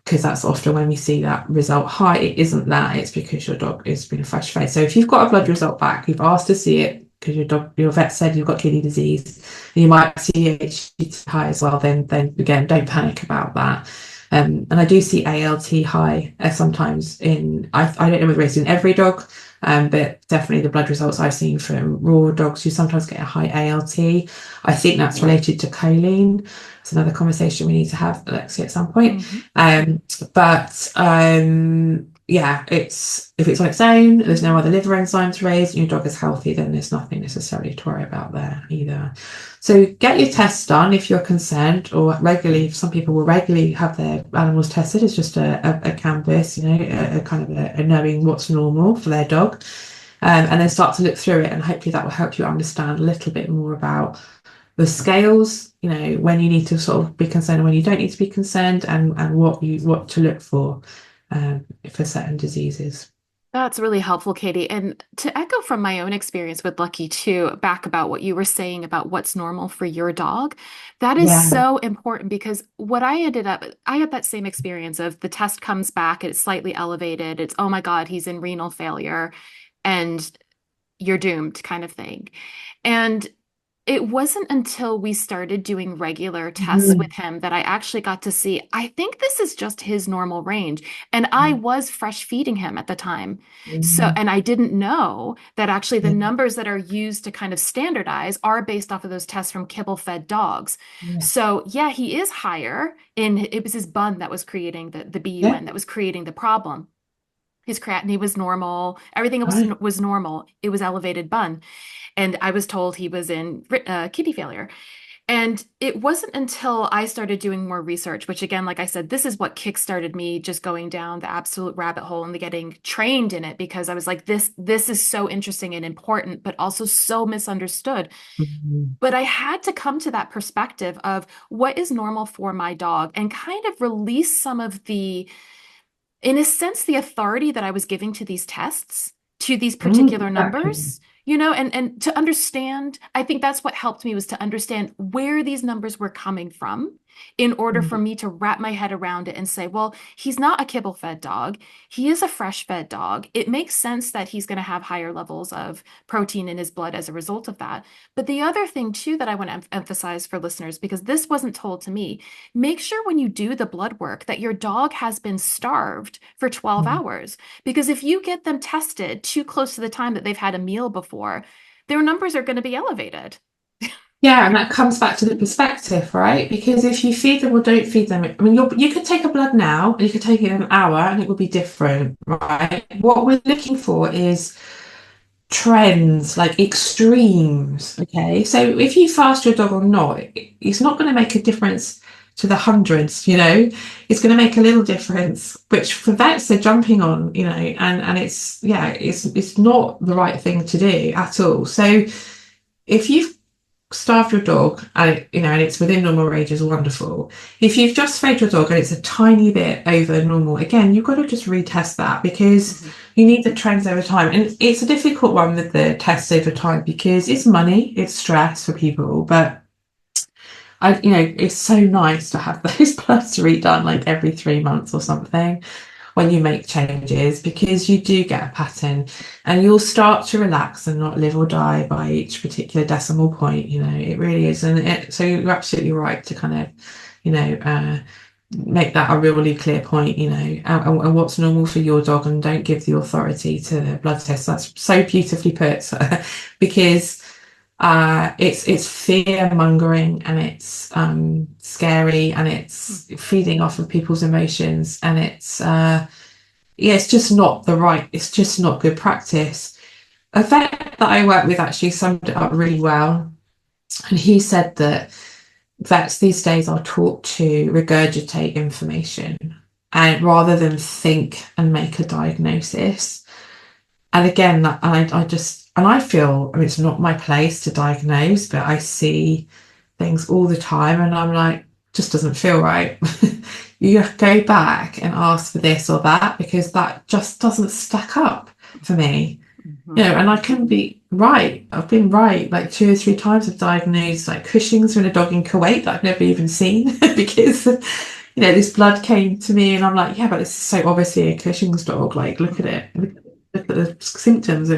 because that's often when we see that result high. It isn't that, it's because your dog is being fresh fed. So if you've got a blood result back, you've asked to see it because your vet said you've got kidney disease, and you might see HCT high as well, then again, don't panic about that. And I do see ALT high sometimes I don't know whether it's in every dog, but definitely the blood results I've seen from raw dogs, you sometimes get a high ALT. I think that's related to choline. It's another conversation we need to have, Alexia, at some point. Mm-hmm. yeah, if it's on its own, there's no other liver enzymes raised, and your dog is healthy, then there's nothing necessarily to worry about there either. So get your tests done if you're concerned, or regularly. Some people will regularly have their animals tested. It's just a canvas, a kind of a knowing what's normal for their dog, and then start to look through it, and hopefully that will help you understand a little bit more about the scales, when you need to sort of be concerned and when you don't need to be concerned, and what to look for certain diseases. That's really helpful, Katie. And to echo from my own experience with Lucky too, back about what you were saying about what's normal for your dog, that is Yeah. so important because what I had that same experience of the test comes back, it's slightly elevated. It's, oh my God, he's in renal failure and you're doomed kind of thing. And it wasn't until we started doing regular tests with Mhm. him that I actually got to see, I think this is just his normal range. And I was fresh feeding him at the time. So, Mhm. and I didn't know that actually the Yeah. numbers that are used to kind of standardize are based off of those tests from kibble fed dogs. Yeah. So, yeah, he is higher in it was his bun that was creating the Yeah. BUN that was creating the problem. His creatinine was normal. Everything Right. was normal. It was elevated bun. And I was told he was in kidney failure. And it wasn't until I started doing more research, which again, like I said, this is what kickstarted me just going down the absolute rabbit hole and getting trained in it because I was like, this is so interesting and important, but also so misunderstood. Mhm. But I had to come to that perspective of what is normal for my dog and kind of release some of the in a sense, the authority that I was giving to these tests, to these particular Exactly. numbers, and to understand, I think that's what helped me was to understand where these numbers were coming from in order for Mm. me to wrap my head around it and say, well, he's not a kibble fed dog. He is a fresh fed dog. It makes sense that he's going to have higher levels of protein in his blood as a result of that. But the other thing, too, that I want to emphasize for listeners, because this wasn't told to me, make sure when you do the blood work that your dog has been starved for 12 Mm. hours. Because if you get them tested too close to the time that they've had a meal before, their numbers are going to be elevated. Yeah, and that comes back to the perspective, right? Because if you feed them or don't feed them, I mean, you could take a blood now and you could take it in an hour and it will be different, right? What we're looking for is trends, like extremes. Okay. So if you fast your dog or not, it's not going to make a difference to the hundreds, it's going to make a little difference, which for vets they're jumping on, and it's, yeah, it's not the right thing to do at all. So if you've starved your dog and it's within normal range is wonderful. If you've just fed your dog and it's a tiny bit over normal, again, you've got to just retest that because Mhm. you need the trends over time. And it's a difficult one with the tests over time because it's money, it's stress for people, but it's so nice to have those bloods redone like every 3 months or something when you make changes because you do get a pattern and you'll start to relax and not live or die by each particular decimal point. It really is. So you're absolutely right to kind of, make that a really clear point, and what's normal for your dog, and don't give the authority to the blood test. That's so beautifully put because it's fear mongering and it's scary and it's feeding off of people's emotions and yeah, it's just not good practice. A vet that I work with actually summed it up really well. And he said that vets these days are taught to regurgitate information and rather than think and make a diagnosis. And again, I feel, I mean, it's not my place to diagnose, but I see things all the time and I'm like, just doesn't feel right. You go back and ask for this or that because that just doesn't stack up for me. Mhm. And I can be right. I've been right like 2 or 3 times. I've diagnosed like Cushing's in a dog in Kuwait that I've never even seen because this blood came to me and I'm like, yeah, but this is so obviously a Cushing's dog. Like, look at it. Look at the symptoms.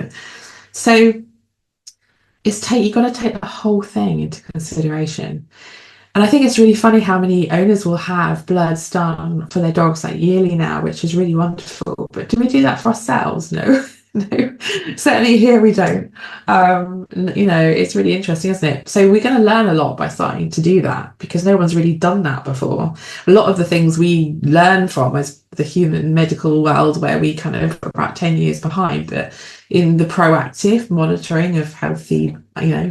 So you got to take the whole thing into consideration. And I think it's really funny how many owners will have bloods done for their dogs like yearly now, which is really wonderful. But do we do that for ourselves? No. No, certainly here we don't. It's really interesting, isn't it? So we're going to learn a lot by starting to do that because no one's really done that before. A lot of the things we learn from as the human medical world, where we kind of are about 10 years behind, but in the proactive monitoring of healthy,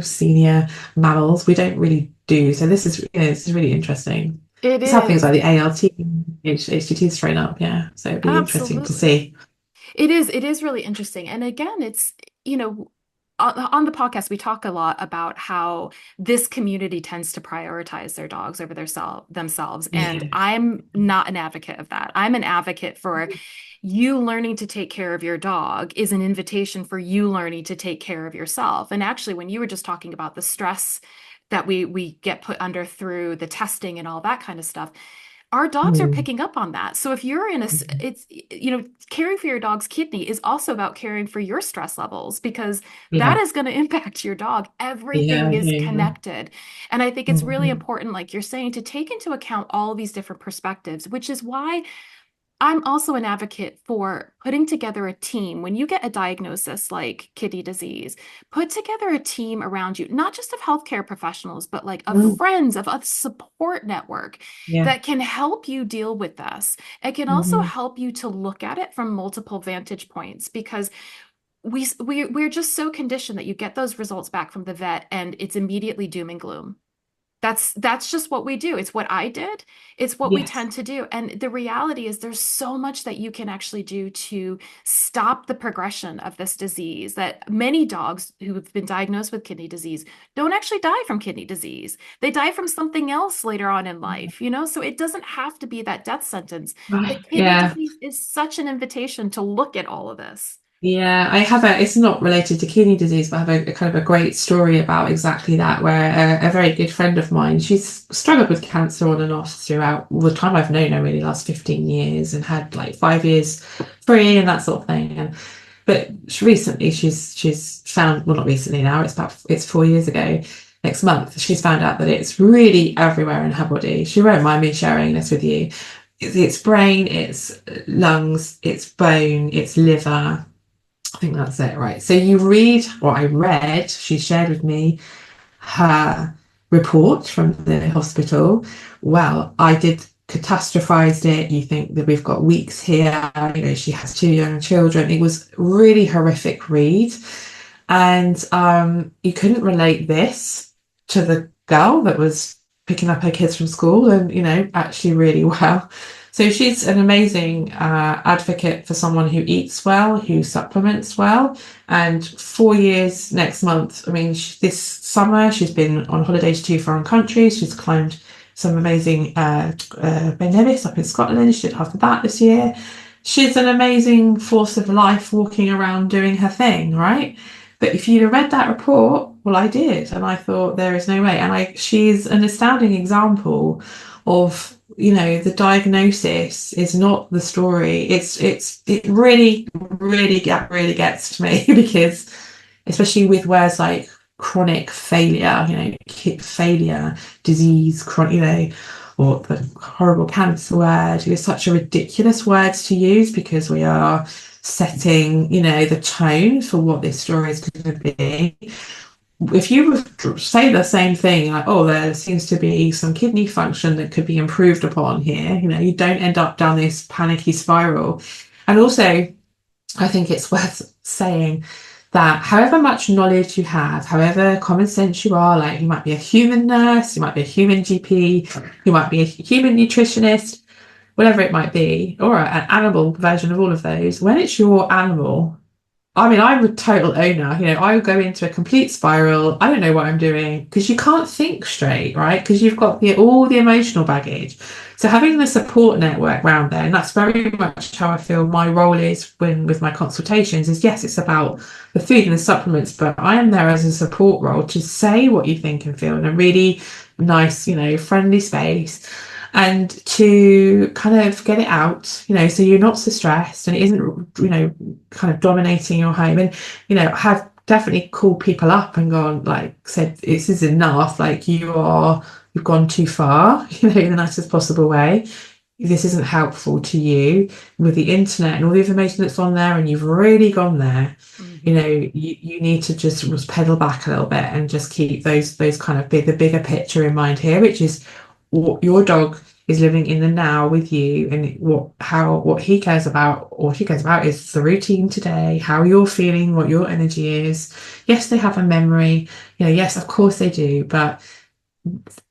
senior mammals, we don't really do. So this is really interesting. It It's how things is. like the ALT, HTTs thrown up. Yeah. So it'd be interesting to Absolutely. see. It is really interesting. And again, it's, on the podcast, we talk a lot about how this community tends to prioritize their dogs over themselves. And Yeah. I'm not an advocate of that. I'm an advocate for you learning to take care of your dog is an invitation for you learning to take care of yourself. And actually, when you were just talking about the stress that we get put under through the testing and all that kind of stuff, our dogs are Mm. picking up on that. So if you're in it's, caring for your dog's kidney is also about caring for your stress levels because that Yeah. is going to impact your dog. Yeah. Everything is Yeah. connected. And I think it's really Mhm. important, like you're saying, to take into account all of these different perspectives, which is why I'm also an advocate for putting together a team. When you get a diagnosis like kidney disease, put together a team around you, not just of healthcare professionals, but like of Mm. friends, of a support network Yeah. that can help you deal with this. It can also Mhm. help you to look at it from multiple vantage points because we're just so conditioned that you get those results back from the vet and it's immediately doom and gloom. That's just what we do. It's what I did. It's what we Yes. tend to do. And the reality is there's so much that you can actually do to stop the progression of this disease that many dogs who have been diagnosed with kidney disease don't actually die from kidney disease. They die from something else later on in life, So it doesn't have to be that death sentence. Right. But kidney Yeah. disease is such an invitation to look at all of this. Yeah, it's not related to kidney disease, but I have a kind of a great story about exactly that, where a very good friend of mine, she's struggled with cancer on and off throughout the time I've known her, really, last 15 years, and had like 5 years free and that sort of thing. But recently she's found, well, not recently now, it's 4 years ago. Next month, she's found out that it's really everywhere in her body. She won't mind me sharing this with you. It's brain, it's lungs, it's bone, it's liver. I think that's it, right? So you read what I read, she shared with me her report from the hospital. Well, I did catastrophized it. You think that we've got weeks here, she has two young children. It was really horrific read. And you couldn't relate this to the girl that was picking up her kids from school and, actually really well. So she's an amazing advocate for someone who eats well, who supplements well. And 4 years next month, I mean, this summer she's been on holiday to two foreign countries. She's climbed some amazing Ben Nevis up in Scotland. She did half of that this year. She's an amazing force of life walking around doing her thing, right? But if you'd have read that report, well, I did, and I thought there is no way. And she's an astounding example of, the diagnosis is not the story. It really, really gets to me because, especially with words like chronic failure, failure, disease, chronic, or the horrible cancer word. It's such a ridiculous word to use because we are setting, the tone for what this story is going to be. If you would say the same thing, like, oh, there seems to be some kidney function that could be improved upon here, you don't end up down this panicky spiral. And also, I think it's worth saying that however much knowledge you have, however common sense you are, like you might be a human nurse, you might be a human GP, you might be a human nutritionist, whatever it might be, or an animal version of all of those, when it's your animal, I mean, I'm a total owner. I would go into a complete spiral. I don't know what I'm doing because you can't think straight, right? Because you've got all the emotional baggage. So having the support network around there, and that's very much how I feel my role is when with my consultations is yes, it's about the food and the supplements, but I am there as a support role to say what you think and feel in a really nice, friendly space and to kind of get it out, so you're not so stressed and it isn't, kind of dominating your home. And, have definitely called people up and gone, like, said, this is enough, like you've gone too far, in the nicest possible way. this isn't helpful to you with the internet and all the information that's on there, and you've really gone there, Hmm. you need to just pedal back a little bit and just keep those kind of the bigger picture in mind here, which is what your dog is living in the now with you, and what he cares about or what she cares about is the routine today, how you're feeling, what your energy is. Yes, they have a memory, yes, of course they do, but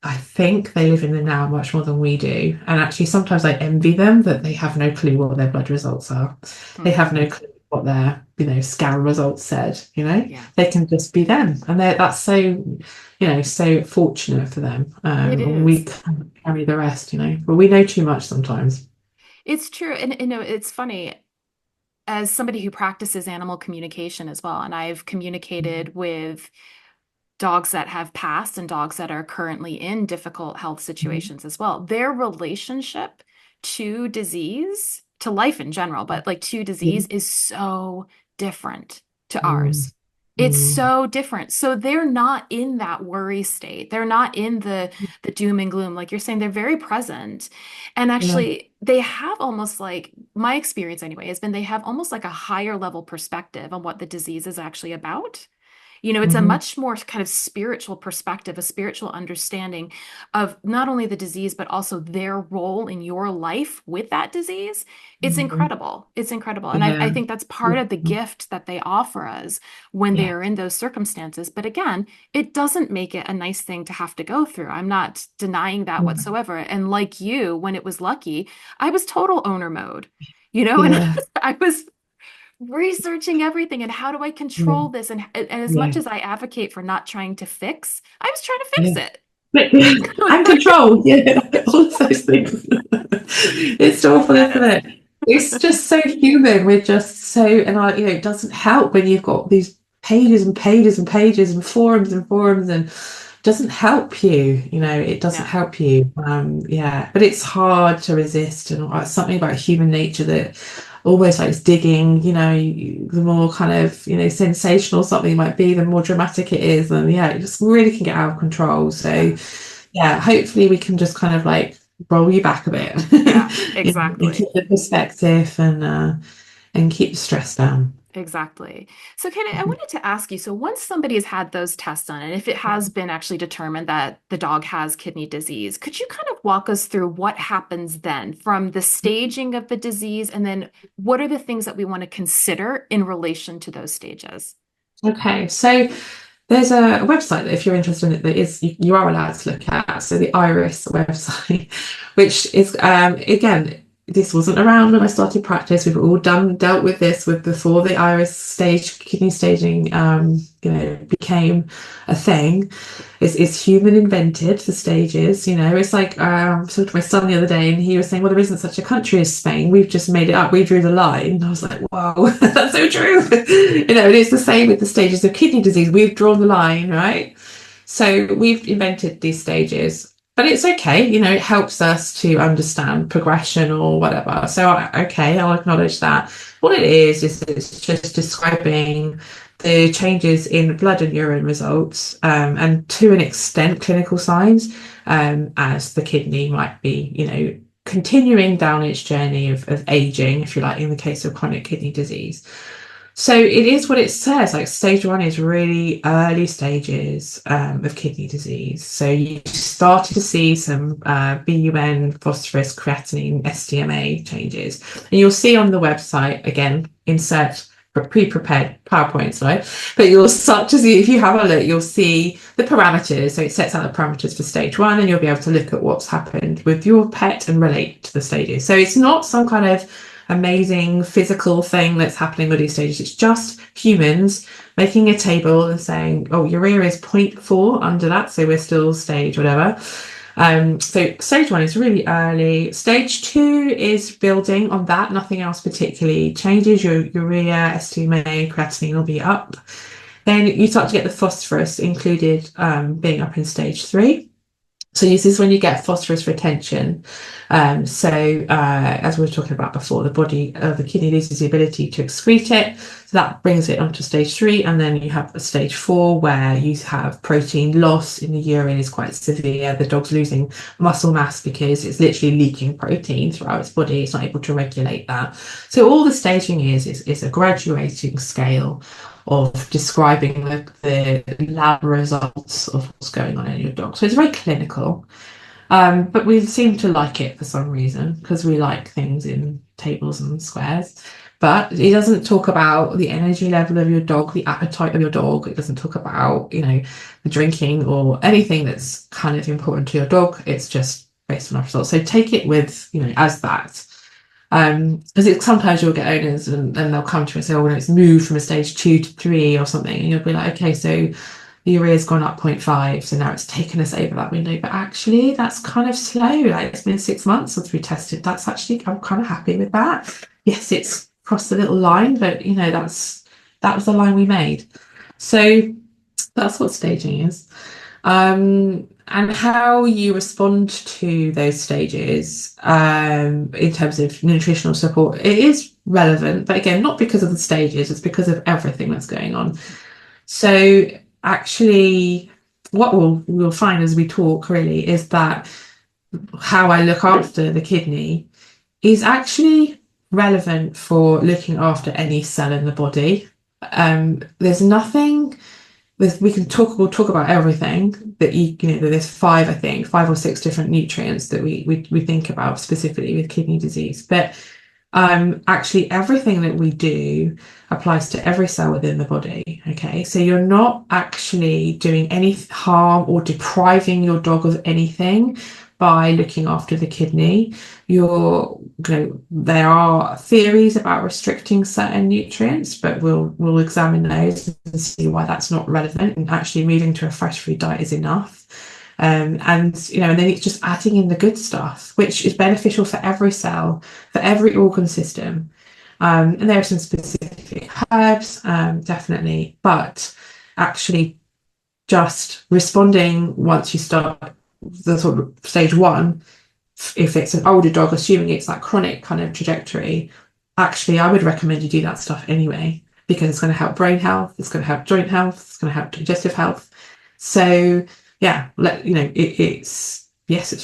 I think they live in the now much more than we do. And actually, sometimes I envy them that they have no clue what their blood results are. They have no Hmm. clue what their, scan results said. Yeah, They can just be them. And that's so fortunate for them. it And we is. can't carry the rest. But we know too much sometimes. It's true. And it's funny, as somebody who practices animal communication as well, and I've communicated with dogs that have passed and dogs that are currently in difficult health Mhm. situations as well. Their relationship to disease, to life in general, but like to Yeah. disease is so different to Mm, ours. It's mm, so different. So they're not in that worry state. They're not in the doom and gloom. Like you're saying, they're very present. And yeah. actually, they have almost like my experience anyway has been they have almost like a higher level perspective on what the disease is actually about. It's a Hmm. much more kind of spiritual perspective, a spiritual understanding of not only the disease, but also their role in your life with that disease. It's Hmm. incredible. It's incredible. And I Yeah. think that's part Yeah. of the gift that they offer us when they Yeah. are in those circumstances. But again, it doesn't make it a nice thing to have to go through. I'm not denying that whatsoever. And like you, when it was lucky, I was total owner mode, and Yeah. I was researching everything and how do I Yeah. control this? And as much Yeah. as I advocate for not trying to fix, I was trying to Yeah. fix it. And control, yeah, all of those things. It's awful, isn't Yes. it? It's just so human. We're just so, and it doesn't help when you've got these pages and pages and pages and forums, and doesn't help you. It doesn't No. help you. Yeah, but it's hard to resist, and something about human nature that always likes digging. The more kind of sensational something might be, the more dramatic it is, and yeah, it just really can get out of control. So Yeah. yeah, hopefully we can just kind of like roll you back a bit, Yeah, and keep exactly. the perspective and keep the stress down. Exactly. So, Kate, I wanted to ask you, so once somebody has had those tests done, and if it has been actually determined that the dog has kidney disease, could you kind of walk us through what happens then from the staging of the disease, and then what are the things that we want to consider in relation to those stages? Okay, so there's a website that if you're interested in it, that is you are allowed to look at. So the Iris website, which is again, this wasn't around when I started practice. We've all dealt with this with before the Iris stage kidney staging became a thing. It's human invented, the stages. It's like I talked to my son the other day, and he was saying, well, there isn't such a country as Spain. We've just made it up. We drew the line. And I was like, wow, that's so true. And it's the same with the stages of kidney disease. We've drawn the line, right? So we've invented these stages, but it's okay. It helps us to understand progression or whatever. So, okay, I'll acknowledge that. What it is it's just describing the changes in blood and urine results, and to an extent, clinical signs, as the kidney might be, continuing down its journey of aging, if you like, in the case of chronic kidney disease. So it is what it says. Like stage one is really early stages of kidney disease. So you started to see some BUN, phosphorus, creatinine, SDMA changes. And you'll see on the website, again, insert pre-prepared PowerPoint slide, but you'll start to see, if you have a look, you'll see the parameters. So it sets out the parameters for stage one, and you'll be able to look at what's happened with your pet and relate to the stages. So it's not some kind of amazing physical thing that's happening with these stages. It's just humans making a table and saying, oh, urea is zero point 0.4 under that, so we're still stage whatever. So stage one is really early. Stage two is building on that. Nothing else particularly changes. Your urea, esteemed, creatinine will be up. Then you start to get the phosphorus included, being up in stage three. So this is when you get phosphorus retention. As we were talking about before, the body, the kidney loses the ability to excrete it. So that brings it onto stage 3. And then you have a stage 4 where you have protein loss in the urine is quite severe. The dog's losing muscle mass because it's literally leaking protein throughout its body. It's not able to regulate that. So all the staging is a graduating scale of describing the lab results of what's going on in your dog. So it's very clinical, but we seem to like it for some reason because we like things in tables and squares. But it doesn't talk about the energy level of your dog, the appetite of your dog. It doesn't talk about, the drinking or anything that's kind of important to your dog. It's just based on our results. So take it with, as that. Because sometimes you'll get owners and they'll come to us and say, oh, well, it's moved from a stage 2 to 3 or something. And you'll be like, okay, so the urea's gone up 0.5, so now it's taken us over that window. But actually, that's kind of slow. Like it's been 6 months since we tested. That's actually, I'm kind of happy with that. Yes, it's crossed the little line, but that was the line we made. So that's what staging is. And how you respond to those stages in terms of nutritional support, it is relevant, but again, not because of the stages, it's because of everything that's going on. So actually, what we'll find as we talk really is that how I look after the kidney is actually relevant for looking after any cell in the body. There's nothing we'll talk about everything that there's 5 or 6 different nutrients that we think about specifically with kidney disease, but actually everything that we do applies to every cell within the body. Okay, so you're not actually doing any harm or depriving your dog of anything by looking after the kidney. There are theories about restricting certain nutrients, but we'll examine those and see why that's not relevant, and actually moving to a fresh food diet is enough. And then it's just adding in the good stuff, which is beneficial for every cell, for every organ system. And there are some specific herbs, definitely, but actually just responding once you start the sort of stage 1, if it's an older dog, assuming it's that chronic kind of trajectory, actually I would recommend you do that stuff anyway, because it's going to help brain health, it's going to help joint health, it's going to help digestive health. So yeah, it's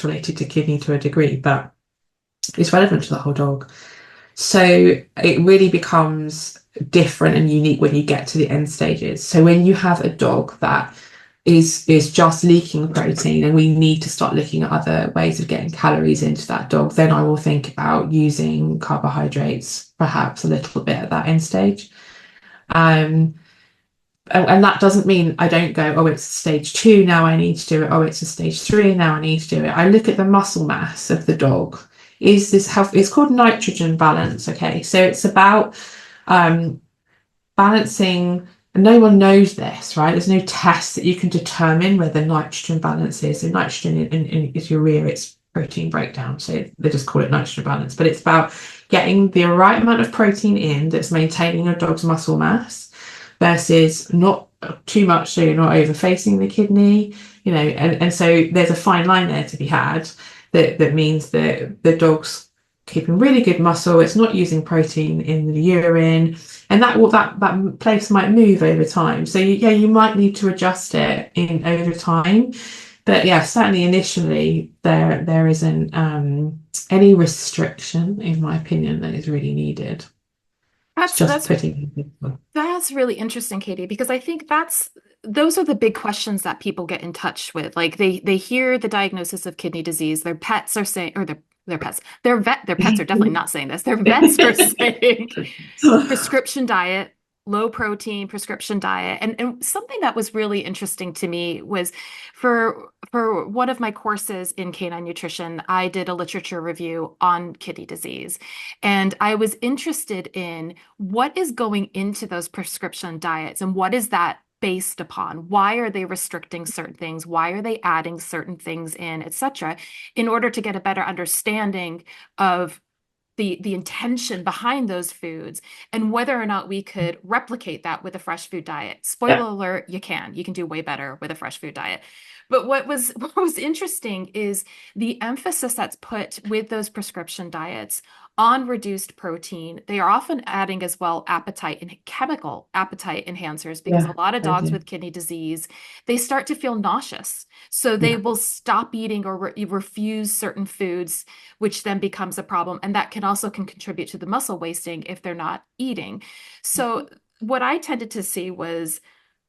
related to kidney to a degree, but it's relevant to the whole dog. So it really becomes different and unique when you get to the end stages. So when you have a dog that is just leaking protein and we need to start looking at other ways of getting calories into that dog, then I will think about using carbohydrates perhaps a little bit at that end stage. And that doesn't mean I don't go, oh, it's stage 2, now I need to do it. Oh, it's a stage 3, now I need to do it. I look at the muscle mass of the dog. Is this healthy? It's called nitrogen balance. Okay, so it's about balancing. No one knows this, right? There's no test that you can determine where the nitrogen balance is. So nitrogen in is urea, it's protein breakdown. So they just call it nitrogen balance. But it's about getting the right amount of protein in that's maintaining your dog's muscle mass versus not too much so you're not overfacing the kidney, and so there's a fine line there to be had that means that the dog's keeping really good muscle, it's not using protein in the urine, and that place might move over time. So you might need to adjust it in over time. But yeah, certainly initially there isn't any restriction, in my opinion, that is really needed. It's just putting. That's really interesting, Katie, because I think those are the big questions that people get in touch with. Like they hear the diagnosis of kidney disease, their pets are saying, or their pets, their pets are definitely not saying this. Their vets are saying prescription diet, low protein prescription diet. And something that was really interesting to me was for one of my courses in canine nutrition, I did a literature review on kidney disease. And I was interested in what is going into those prescription diets and what is that based upon? Why are they restricting certain things? Why are they adding certain things in, etc., in order to get a better understanding of the intention behind those foods and whether or not we could replicate that with a fresh food diet. Spoiler Yeah. alert, you can do way better with a fresh food diet. But what was interesting is the emphasis that's put with those prescription diets on reduced protein. They are often adding as well appetite and chemical appetite enhancers because Yeah, a lot of I dogs do. with kidney disease, they start to feel nauseous. So they Yeah. will stop eating or refuse certain foods, which then becomes a problem. And that can also can contribute to the muscle wasting if they're not eating. So what I tended to see was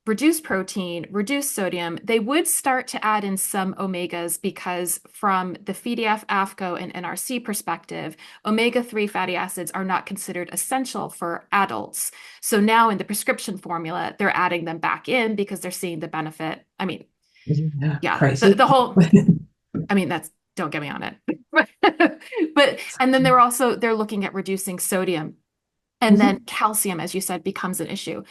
reduce protein, reduce sodium. They would start to add in some omegas because from the FDF, AFCO, and NRC perspective, omega-3 fatty acids are not considered essential for adults. So now in the prescription formula, they're adding them back in because they're seeing the benefit. I mean, Yeah, yeah, crazy. the whole, I mean, that's, don't get me on it. But, and then they're looking at reducing sodium and then Mhm. calcium, as you said, becomes an issue.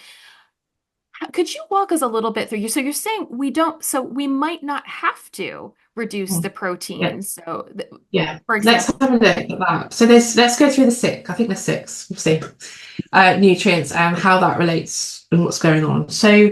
Could you walk us a little bit through you? So you're saying we don't, so we might not have to reduce the Yeah. protein. So, Yeah, for let's example, have a look at that. So let's go through the six. I think there's six. We'll see. Nutrients and how that relates and what's going on. So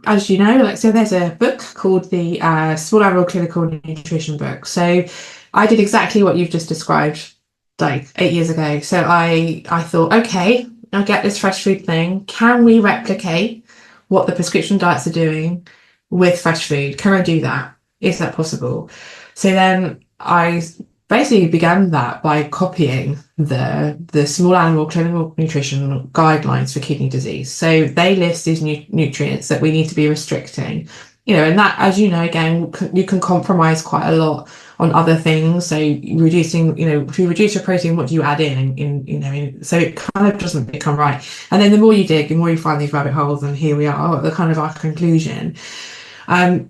as you know, like so, there's a book called the Small Animal Clinical Nutrition Book. So I did exactly what you've just described like 8 years ago. So I thought, okay, I get this fresh food thing. Can we replicate what the prescription diets are doing with fresh food? Can I do that? Is that possible? So then I basically began that by copying the small animal clinical nutrition guidelines for kidney disease. So they list these nutrients that we need to be restricting. And that, as you know, again, you can compromise quite a lot on other things. So reducing, if you reduce your protein, what do you add so it kind of doesn't become right. And then the more you dig, the more you find these rabbit holes, and here we are at the kind of our conclusion.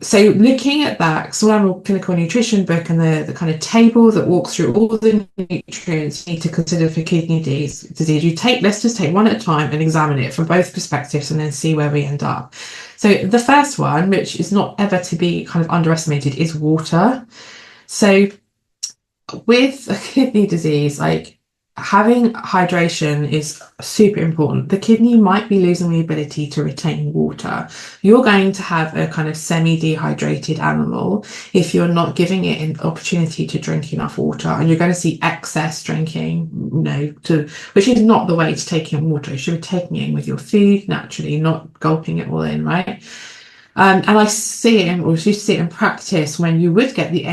So looking at that small animal clinical nutrition book and the kind of table that walks through all the nutrients you need to consider for kidney disease, let's just take one at a time and examine it from both perspectives and then see where we end up. So the first one, which is not ever to be kind of underestimated, is water. So with kidney disease, like having hydration is super important. The kidney might be losing the ability to retain water. You're going to have a kind of semi-dehydrated animal if you're not giving it an opportunity to drink enough water, and you're going to see excess drinking, which is not the way to take in water. You should be taking it in with your food naturally, not gulping it all in, right? And I see it, or used to see it in practice when you would get the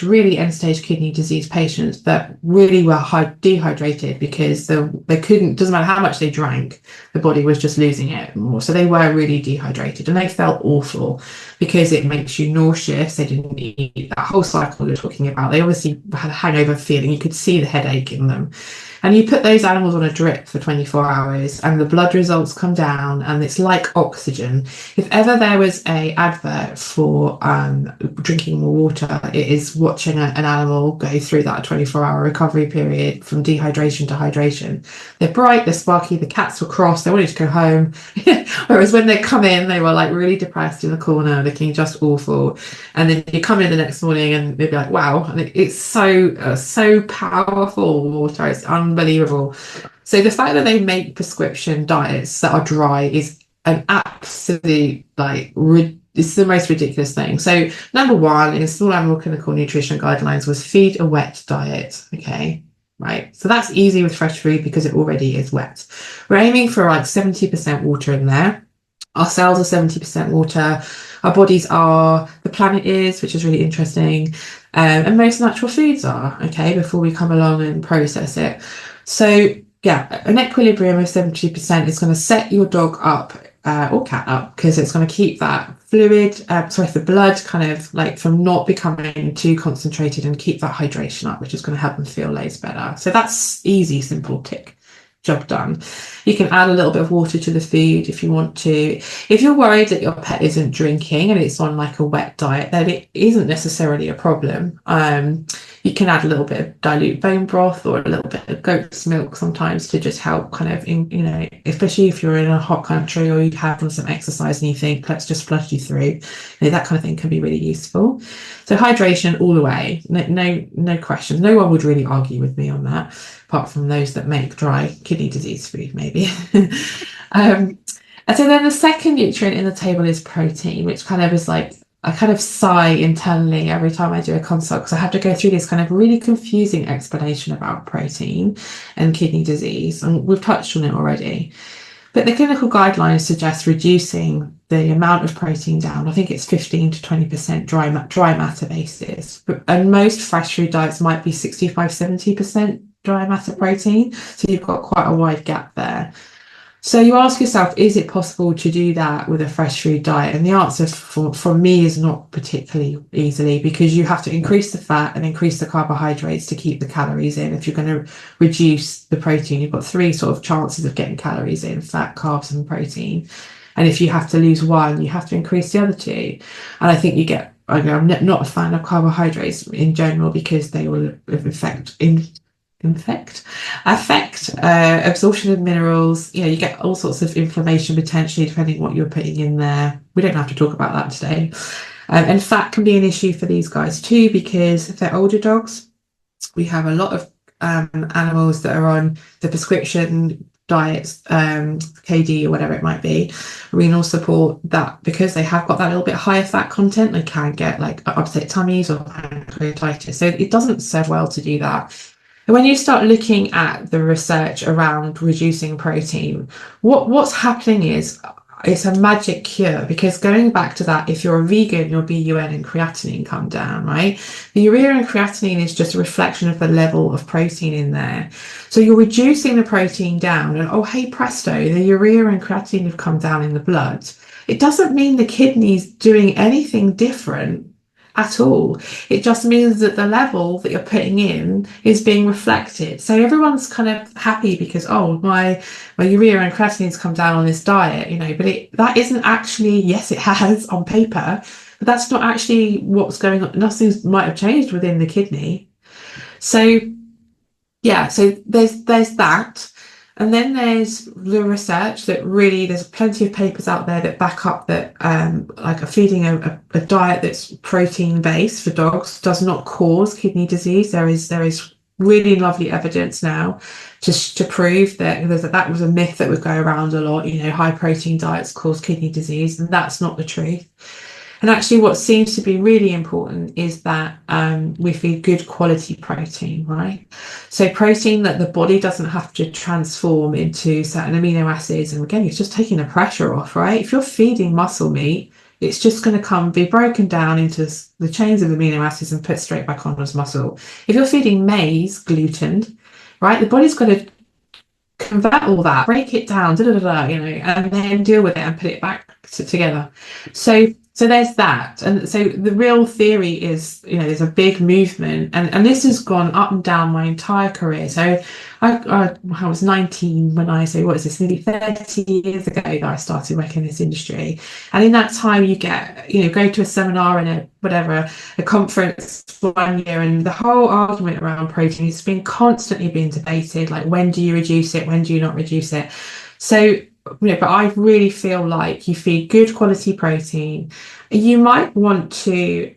really end stage kidney disease patients that really were dehydrated because they couldn't, doesn't matter how much they drank, the body was just losing it more. So they were really dehydrated and they felt awful because it makes you nauseous. They didn't eat that whole cycle we are talking about. They obviously had a hangover feeling. You could see the headache in them. And you put those animals on a drip for 24 hours and the blood results come down and it's like oxygen. If ever there was a advert for drinking more water, it is watching an animal go through that 24-hour recovery period from dehydration to hydration. They're bright, they're sparky, the cats were cross, they wanted to go home. Whereas when they come in, they were like really depressed in the corner, looking just awful. And then you come in the next morning and they'd be like, wow, and it's so powerful water. It's unbelievable. So the fact that they make prescription diets that are dry is an absolute it's the most ridiculous thing. So number one in small animal clinical nutrition guidelines was feed a wet diet. Okay, right. So that's easy with fresh food because it already is wet. We're aiming for like 70% water in there. Our cells are 70% water. Our bodies are, the planet is, which is really interesting. And most natural foods are, okay, before we come along and process it. So yeah, an equilibrium of 70% is going to set your dog up or cat up because it's going to keep that the blood kind of like from not becoming too concentrated and keep that hydration up, which is going to help them feel loads better. So that's easy, simple tick. Job done. You can add a little bit of water to the food if you want to. If you're worried that your pet isn't drinking and it's on like a wet diet, then it isn't necessarily a problem. You can add a little bit of dilute bone broth or a little bit of goat's milk sometimes to just help kind of, especially if you're in a hot country or you have done some exercise and you think, let's just flush you through. That kind of thing can be really useful. So hydration all the way, no questions. No one would really argue with me on that, apart from those that make dry kidney disease food, maybe. And so then the second nutrient in the table is protein, which kind of is like I kind of sigh internally every time I do a consult because I have to go through this kind of really confusing explanation about protein and kidney disease. And we've touched on it already. But the clinical guidelines suggest reducing the amount of protein down. I think it's 15 to 20% dry matter basis. And most fresh food diets might be 65, 70% dry matter protein. So you've got quite a wide gap there. So you ask yourself, is it possible to do that with a fresh food diet? And the answer for me is not particularly easily, because you have to increase the fat and increase the carbohydrates to keep the calories in. If you're going to reduce the protein, you've got three sort of chances of getting calories in: fat, carbs, and protein. And if you have to lose one, you have to increase the other two. And I think I'm not a fan of carbohydrates in general because they will infect affect absorption of minerals. You get all sorts of inflammation potentially depending what you're putting in there. We don't have to talk about that today. And fat can be an issue for these guys too, because if they're older dogs, we have a lot of animals that are on the prescription diets, KD or whatever it might be, renal support, that because they have got that little bit higher fat content, they can get like upset tummies or pancreatitis. So it doesn't serve well to do that. When you start looking at the research around reducing protein, what's happening is it's a magic cure, because going back to that, if you're a vegan, your BUN and creatinine come down, right? The urea and creatinine is just a reflection of the level of protein in there. So you're reducing the protein down, and oh, hey presto, the urea and creatinine have come down in the blood. It doesn't mean the kidney's doing anything different at all. It just means that the level that you're putting in is being reflected. So everyone's kind of happy because, oh, my urea and creatinine's come down on this diet, but that isn't actually, yes, it has on paper, but that's not actually what's going on. Nothing might have changed within the kidney. So yeah, so there's that. And then there's the research that really, there's plenty of papers out there that back up that like feeding a diet that's protein based for dogs does not cause kidney disease. There is really lovely evidence now to prove that that was a myth that would go around a lot. High protein diets cause kidney disease, and that's not the truth. And actually, what seems to be really important is that we feed good quality protein, right? So protein that the body doesn't have to transform into certain amino acids. And again, it's just taking the pressure off, right? If you're feeding muscle meat, it's just going to be broken down into the chains of amino acids and put straight back on as muscle. If you're feeding maize, gluten, right, the body's got to convert all that, break it down, and then deal with it and put it back together. So there's that. And so the real theory is, there's a big movement, and this has gone up and down my entire career. So I was 19 when nearly 30 years ago that I started working in this industry. And in that time, you go to a seminar and a conference for 1 year, and the whole argument around protein has been constantly being debated. Like, when do you reduce it? When do you not reduce it? So, but I really feel like you feed good quality protein. You might want to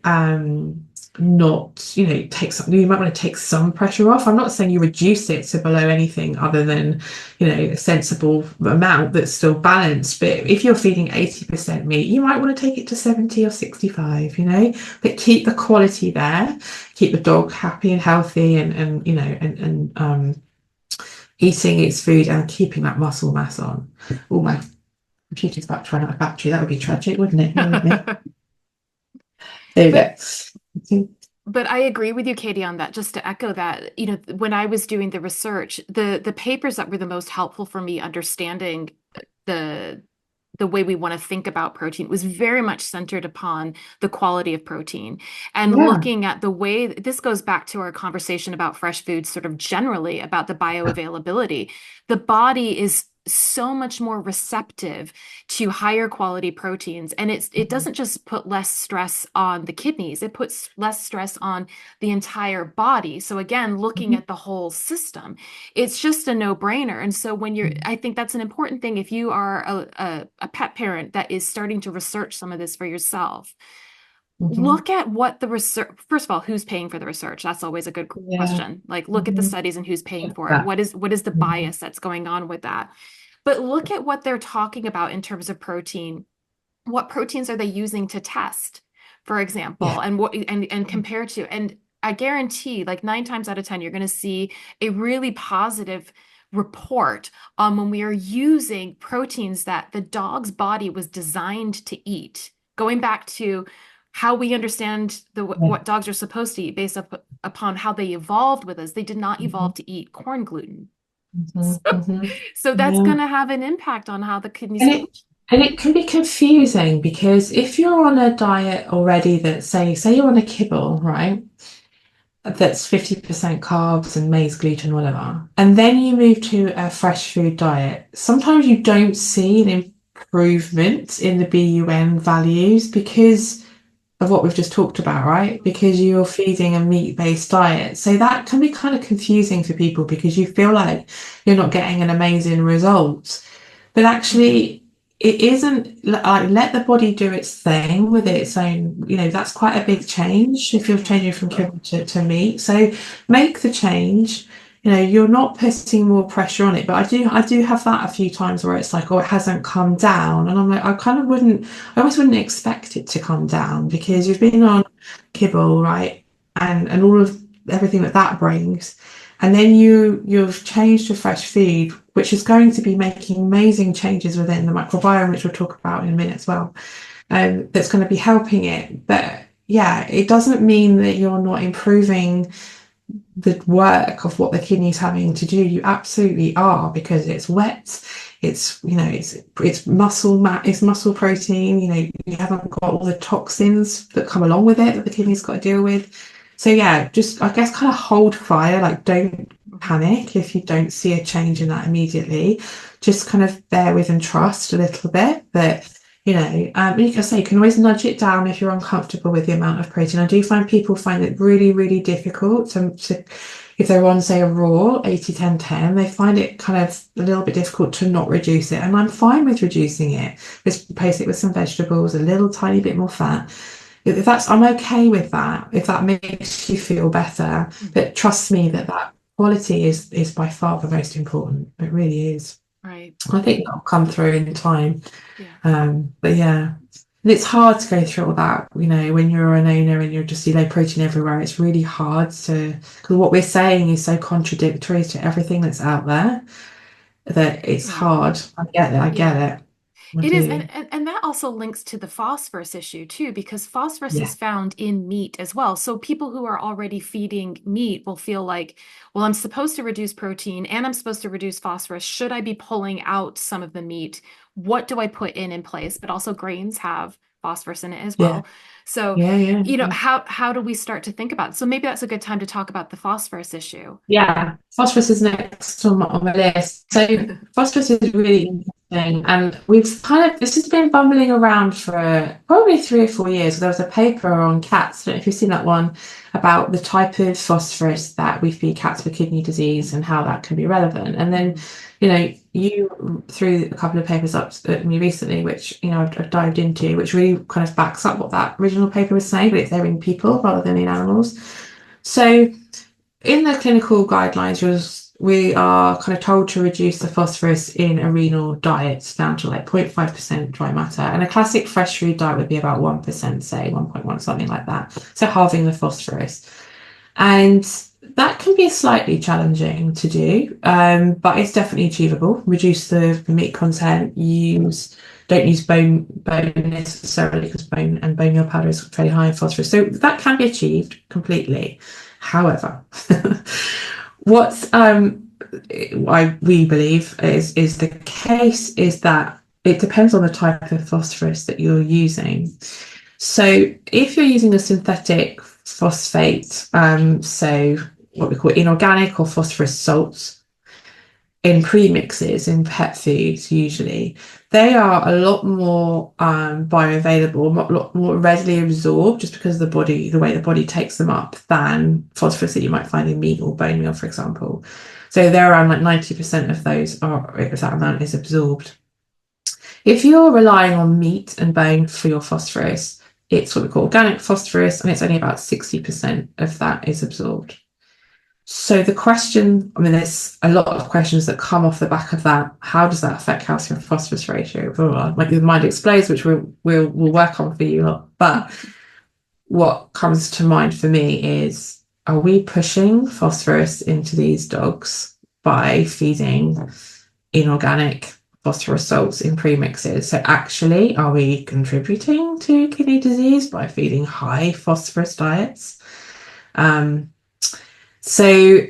not, you might want to take some pressure off. I'm not saying you reduce it to below anything other than, a sensible amount that's still balanced. But if you're feeding 80% meat, you might want to take it to 70 or 65, but keep the quality there, keep the dog happy and healthy and eating its food and keeping that muscle mass on. Oh, my computer's about to run out of battery. That would be tragic, wouldn't it? There we go. But I agree with you, Katie, on that. Just to echo that, when I was doing the research, the papers that were the most helpful for me understanding the way we want to think about protein was very much centered upon the quality of protein and looking at the way this goes back to our conversation about fresh foods, sort of generally about the bioavailability. The body is so much more receptive to higher quality proteins, and it doesn't just put less stress on the kidneys, it puts less stress on the entire body. So again, looking at the whole system, it's just a no-brainer. And so I think that's an important thing if you are a pet parent that is starting to research some of this for yourself. Look at what the research, first of all, who's paying for the research? That's always a good question. Like, look at the studies and who's paying for it. What is the bias that's going on with that? But look at what they're talking about in terms of protein. What proteins are they using to test? for example, Yeah. and what and compare to, and I guarantee like 9 times out of 10, you're going to see a really positive report on when we are using proteins that the dog's body was designed to eat. Going back to how we understand Yeah. what dogs are supposed to eat based upon how they evolved with us. They did not Mhm, evolve to eat corn gluten. mhm, mhm. So that's Yeah. going to have an impact on how the kidneys And it function. and it can be confusing because if you're on a diet already that say you're on a kibble, right? That's 50% carbs and maize gluten, whatever. And then you move to a fresh food diet. Sometimes you don't see an improvement in the BUN values because of what we've just talked about, right? Because you're feeding a meat-based diet. So that can be kind of confusing for people because you feel like you're not getting an amazing result. But Mhm. actually, it isn't like let the body do its thing with its own, that's quite a big change if you're Yeah. changing from kibble to meat. So make the change. You're not putting more pressure on it, but I do have that a few times where it's like, oh, it hasn't come down. And I'm like, I almost wouldn't expect it to come down because you've been on kibble, right? And all of everything that brings. And then you've changed to fresh food, which is going to be making amazing changes within the microbiome, which we'll talk about in a minute as well. That's going to be helping it. But yeah, it doesn't mean that you're not improving the work of what the kidney's having to do. You absolutely are because it's wet. It's it's muscle protein. You haven't got all the toxins that come along with it that the kidney's got to deal with. So yeah, just I guess kind of hold fire. Like don't Mhm. panic if you don't see a change in that immediately. Just kind of bear with and trust a little bit that you can say you can always nudge it down if you're uncomfortable with the amount of protein. I do find people find it really, really difficult to if they're on, say, a raw 80-10-10, they find it kind of a little bit difficult to not reduce it. And I'm fine with reducing it. Just replace it with some vegetables, a little tiny bit more fat. I'm okay with that, if that makes you feel better. Mhm. But trust me that quality is by far the most important. It really is. Right. I think that'll come through in time. Yeah. But yeah, and it's hard to go through all that, when you're an owner and you're just, protein everywhere. It's really hard because what we're saying is so contradictory to everything that's out there that it's Right. hard. I get it. I get Yeah. it. I It is, and, do. and and that also links to the phosphorus issue too, because phosphorus Yeah. is found in meat as well. So people who are already feeding meat will feel like, well, I'm supposed to reduce protein and I'm supposed to reduce phosphorus. Should I be pulling out some of the meat? What do I put in place? But also grains have phosphorus in it as Yeah. well. So, Yeah. Yeah. how do we start to think about it? So maybe that's a good time to talk about the phosphorus issue. Yeah, phosphorus is next on my list. So phosphorus is really interesting, and we've kind of this has been bumbling around for probably 3 or 4 years. There was a paper on cats. I don't know if you've seen that one about the type of phosphorus that we feed cats for kidney disease and how that can be relevant. And then, Mhm. you threw a couple of papers up at me recently, which I've dived into, which really kind of backs up what that original paper was saying, but it's there in people rather than in animals. So in the clinical guidelines, we are kind of told to reduce the phosphorus in a renal diet down to like 0.5% dry matter. And a classic fresh food diet would be about 1%, say 1.1, something like that. So halving the phosphorus. And that can be slightly challenging to do, but it's definitely achievable. Reduce the meat content, don't use bone necessarily because bone meal powder is very high in phosphorus. So that can be achieved completely. However, what we believe is the case is that it depends on the type of phosphorus that you're using. So if you're using a synthetic phosphate, so what we call inorganic or phosphorus salts in premixes in pet foods, usually they are a lot more bioavailable, a lot more readily absorbed, just because of the way the body takes them up, than phosphorus that you might find in meat or bone meal, for example. So they're around like 90% of those are, if that amount is absorbed. If you're relying on meat and bone for your phosphorus, it's what we call organic phosphorus, and it's only about 60% of that is absorbed. So the question, I mean, there's a lot of questions that come off the back of that. How does that affect calcium phosphorus ratio? Like your mind explodes, which we'll work on for you. But what comes to mind for me is, are we pushing phosphorus into these dogs by feeding inorganic phosphorus salts in premixes? So actually, are we contributing to kidney disease by feeding high phosphorus diets? Um, so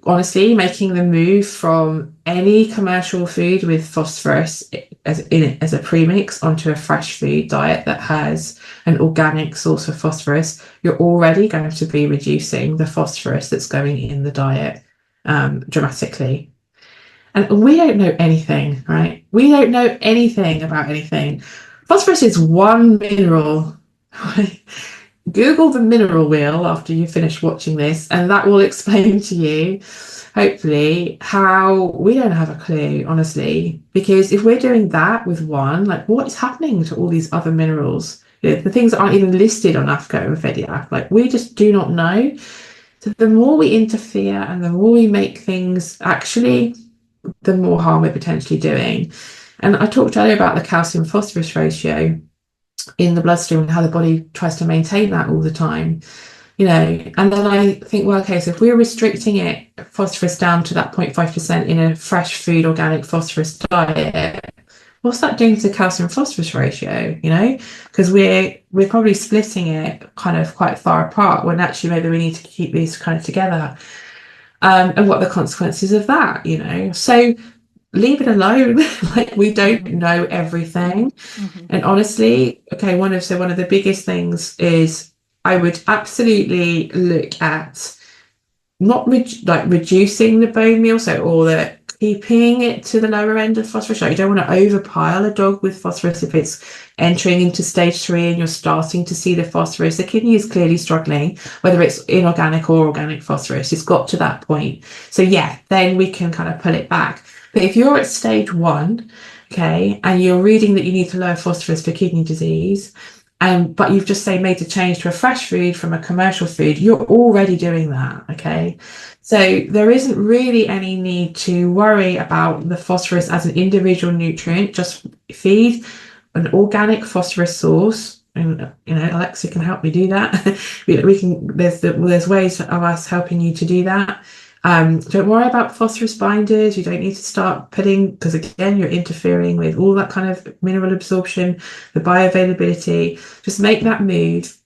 honestly, making the move from any commercial food with phosphorus as a premix onto a fresh food diet that has an organic source of phosphorus, you're already going to be reducing the phosphorus that's going in the diet dramatically. And we don't know anything, right? We don't know anything about anything. Phosphorus is one mineral. Right? Google the mineral wheel after you finish watching this, and that will explain to you, hopefully, how we don't have a clue, honestly. Because if we're doing that with one, like what is happening to all these other minerals? You know, the things that aren't even listed on AFCO and FEDIAC, like we just do not know. So the more we interfere and the more we make things actually, the more harm we're potentially doing. And I talked earlier about the calcium phosphorus ratio in the bloodstream and how the body tries to maintain that all the time, you know. And then I think, well, okay, so if we're restricting it, phosphorus down to that 0.5% in a fresh food organic phosphorus diet, what's that doing to the calcium phosphorus ratio, you know? Because we're probably splitting it kind of quite far apart when actually maybe we need to keep these kind of together. And what are the consequences of that, you know? So leave it alone. Like we don't know everything. And honestly, okay, one of the biggest things is I would absolutely look at not reducing the bone meal, so or the keeping it to the lower end of phosphorus. Like you don't want to overpile a dog with phosphorus if it's entering into stage 3 and you're starting to see the phosphorus. The kidney is clearly struggling, whether it's inorganic or organic phosphorus. It's got to that point. So yeah, then we can kind of pull it back. But if you're at stage 1, okay, and you're reading that you need to lower phosphorus for kidney disease, but you've just say made the change to a fresh food from a commercial food, you're already doing that, okay? So there isn't really any need to worry about the phosphorus as an individual nutrient. Just feed an organic phosphorus source, and you know Alexa can help me do that. we can. There's ways of us helping you to do that. Don't worry about phosphorus binders. You don't need to start putting, because again, you're interfering with all that kind of mineral absorption, the bioavailability. Just make that move,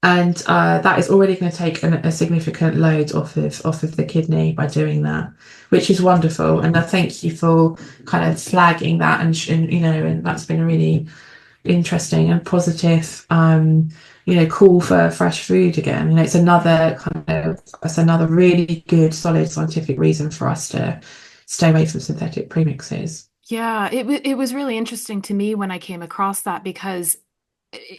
and that is already going to take a significant load off of the kidney by doing that, which is wonderful. And I thank you for kind of flagging that, and you know, and that's been a really interesting and positive you know, call for fresh food again. You know, it's another really good solid scientific reason for us to stay away from synthetic premixes. Yeah, it was really interesting to me when I came across that because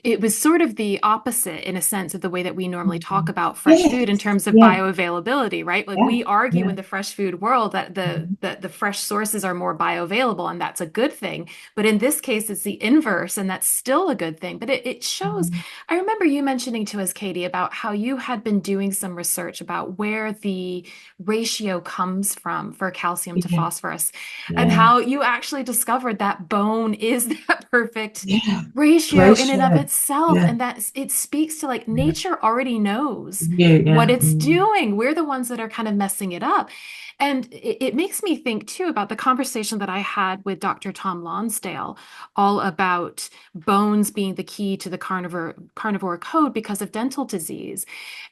it was sort of the opposite in a sense of the way that we normally talk about fresh food in Yes. terms of Yeah. bioavailability, right? Like Yeah. we argue Yeah. in the fresh food world that the fresh sources are more bioavailable, and that's a good thing. But in this case, it's the inverse, and that's still a good thing. But it shows. Mhm. I remember you mentioning to us, Katie, about how you had been doing some research about where the ratio comes from for calcium to Yeah. phosphorus, and Yeah. how you actually discovered that bone is that perfect Yeah. ratio in and of Ratio. itself, Yeah. and that it speaks to like Yeah. nature already knows You. what Yeah. it's doing. We're the ones that are kind of messing it up. And it makes me think too about the conversation that I had with Dr. Tom Lonsdale, all about bones being the key to the carnivore code because of dental disease.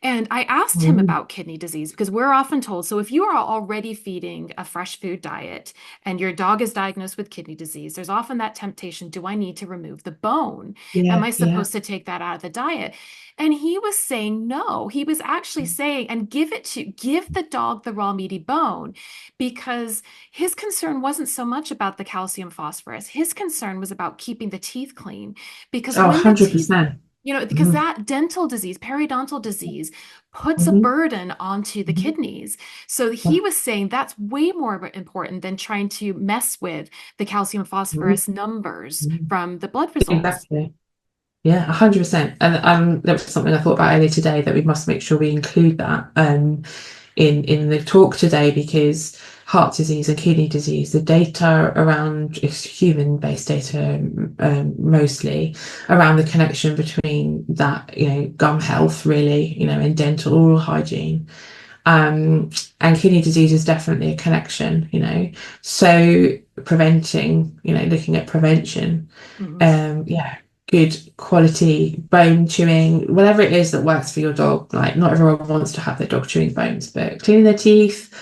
And I asked him Mm. about kidney disease because we're often told, so if you are already feeding a fresh food diet and your dog is diagnosed with kidney disease, there's often that temptation, do I need to remove the bone? Am Yeah. I Yeah. supposed to take that out of the diet? And he was saying no. He was actually saying, and give the dog the raw meaty bone, because his concern wasn't so much about the calcium phosphorus. His concern was about keeping the teeth clean. Because Oh, when the teeth, 100%. because Mm-hmm. that dental disease, periodontal disease, puts a Mm-hmm. burden onto the Mm-hmm. kidneys. So Yeah. he was saying that's way more important than trying to mess with the calcium phosphorus numbers Mm-hmm. from the blood results. Exactly. Yeah, 100%. And that was something I thought about earlier today, that we must make sure we include that in the talk today, because heart disease and kidney disease, the data around it's human-based data, mostly around the connection between that, gum health really, and dental oral hygiene. And kidney disease is definitely a connection, So preventing, looking at prevention, Mhm. yeah, good quality bone chewing, whatever it is that works for your dog. Like not everyone wants to have their dog chewing bones, but cleaning their teeth,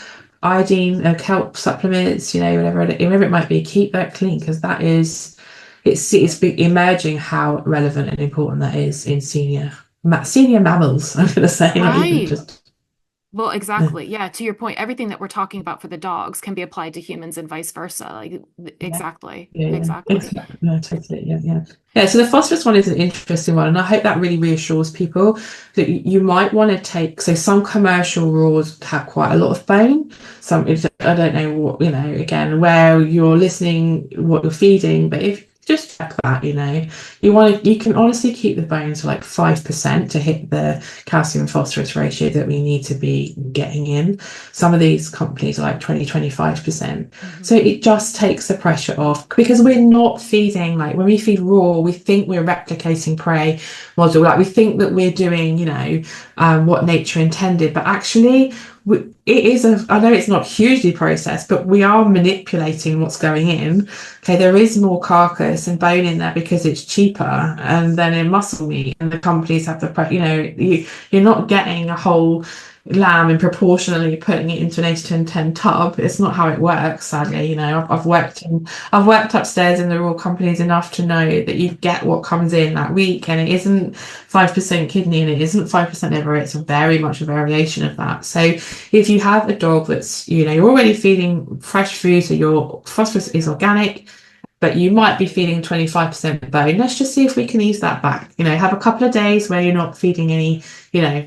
iodine, kelp supplements, whatever it might be, keep that clean because that is, it's emerging how relevant and important that is in senior mammals. I'm going to say, not even Right. just. Well, Yeah. exactly. Yeah, to your point, everything that we're talking about for the dogs can be applied to humans and vice versa. Like, Yeah. exactly. Yeah, yeah, Exactly. exactly. No, totally. Yeah, yeah. Yeah, so the phosphorus one is an interesting one, and I hope that really reassures people that you might want to take. So some commercial raws have quite a lot of bone. I don't know what, again, where you're listening, what you're feeding, but if just check that, you can honestly keep the bones to like 5% to hit the calcium and phosphorus ratio that we need to be getting in. Some of these companies are like 20, 25%. So Hmm. it just takes the pressure off because we're not feeding, like when we feed raw, we think we're replicating prey model. Like we think that we're doing, what nature intended, but actually it is I know it's not hugely processed, but we are manipulating what's going in. Okay, there is more carcass and bone in there because it's cheaper and then in muscle meat and the companies have you're not getting a whole lamb and proportionally putting it into an 8 to 10 tub. It's not how it works, sadly. I've worked upstairs in the raw companies enough to know that you get what comes in that week, and it isn't 5% kidney and it isn't 5% liver. It's very much a variation of that. So if you have a dog that's, you're already feeding fresh food, so your phosphorus is organic, but you might be feeding 25% bone. Let's just see if we can ease that back. Have a couple of days where you're not feeding any,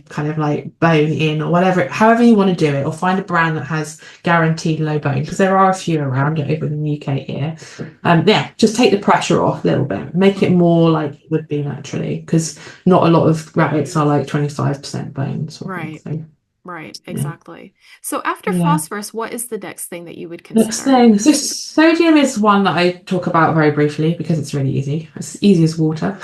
kind of like bone in or whatever, however you want to do it, or find a brand that has guaranteed low bone because there are a few around over in the UK here. Yeah, just take the pressure off a little bit, make it more like it would be naturally because not a lot of rabbits are like 25% bone sort of thing. Right. So Right. yeah, Exactly. So after yeah. phosphorus, what is the next thing that you would Next consider? thing, so sodium is one that I talk about very briefly because it's really easy. It's easy as water.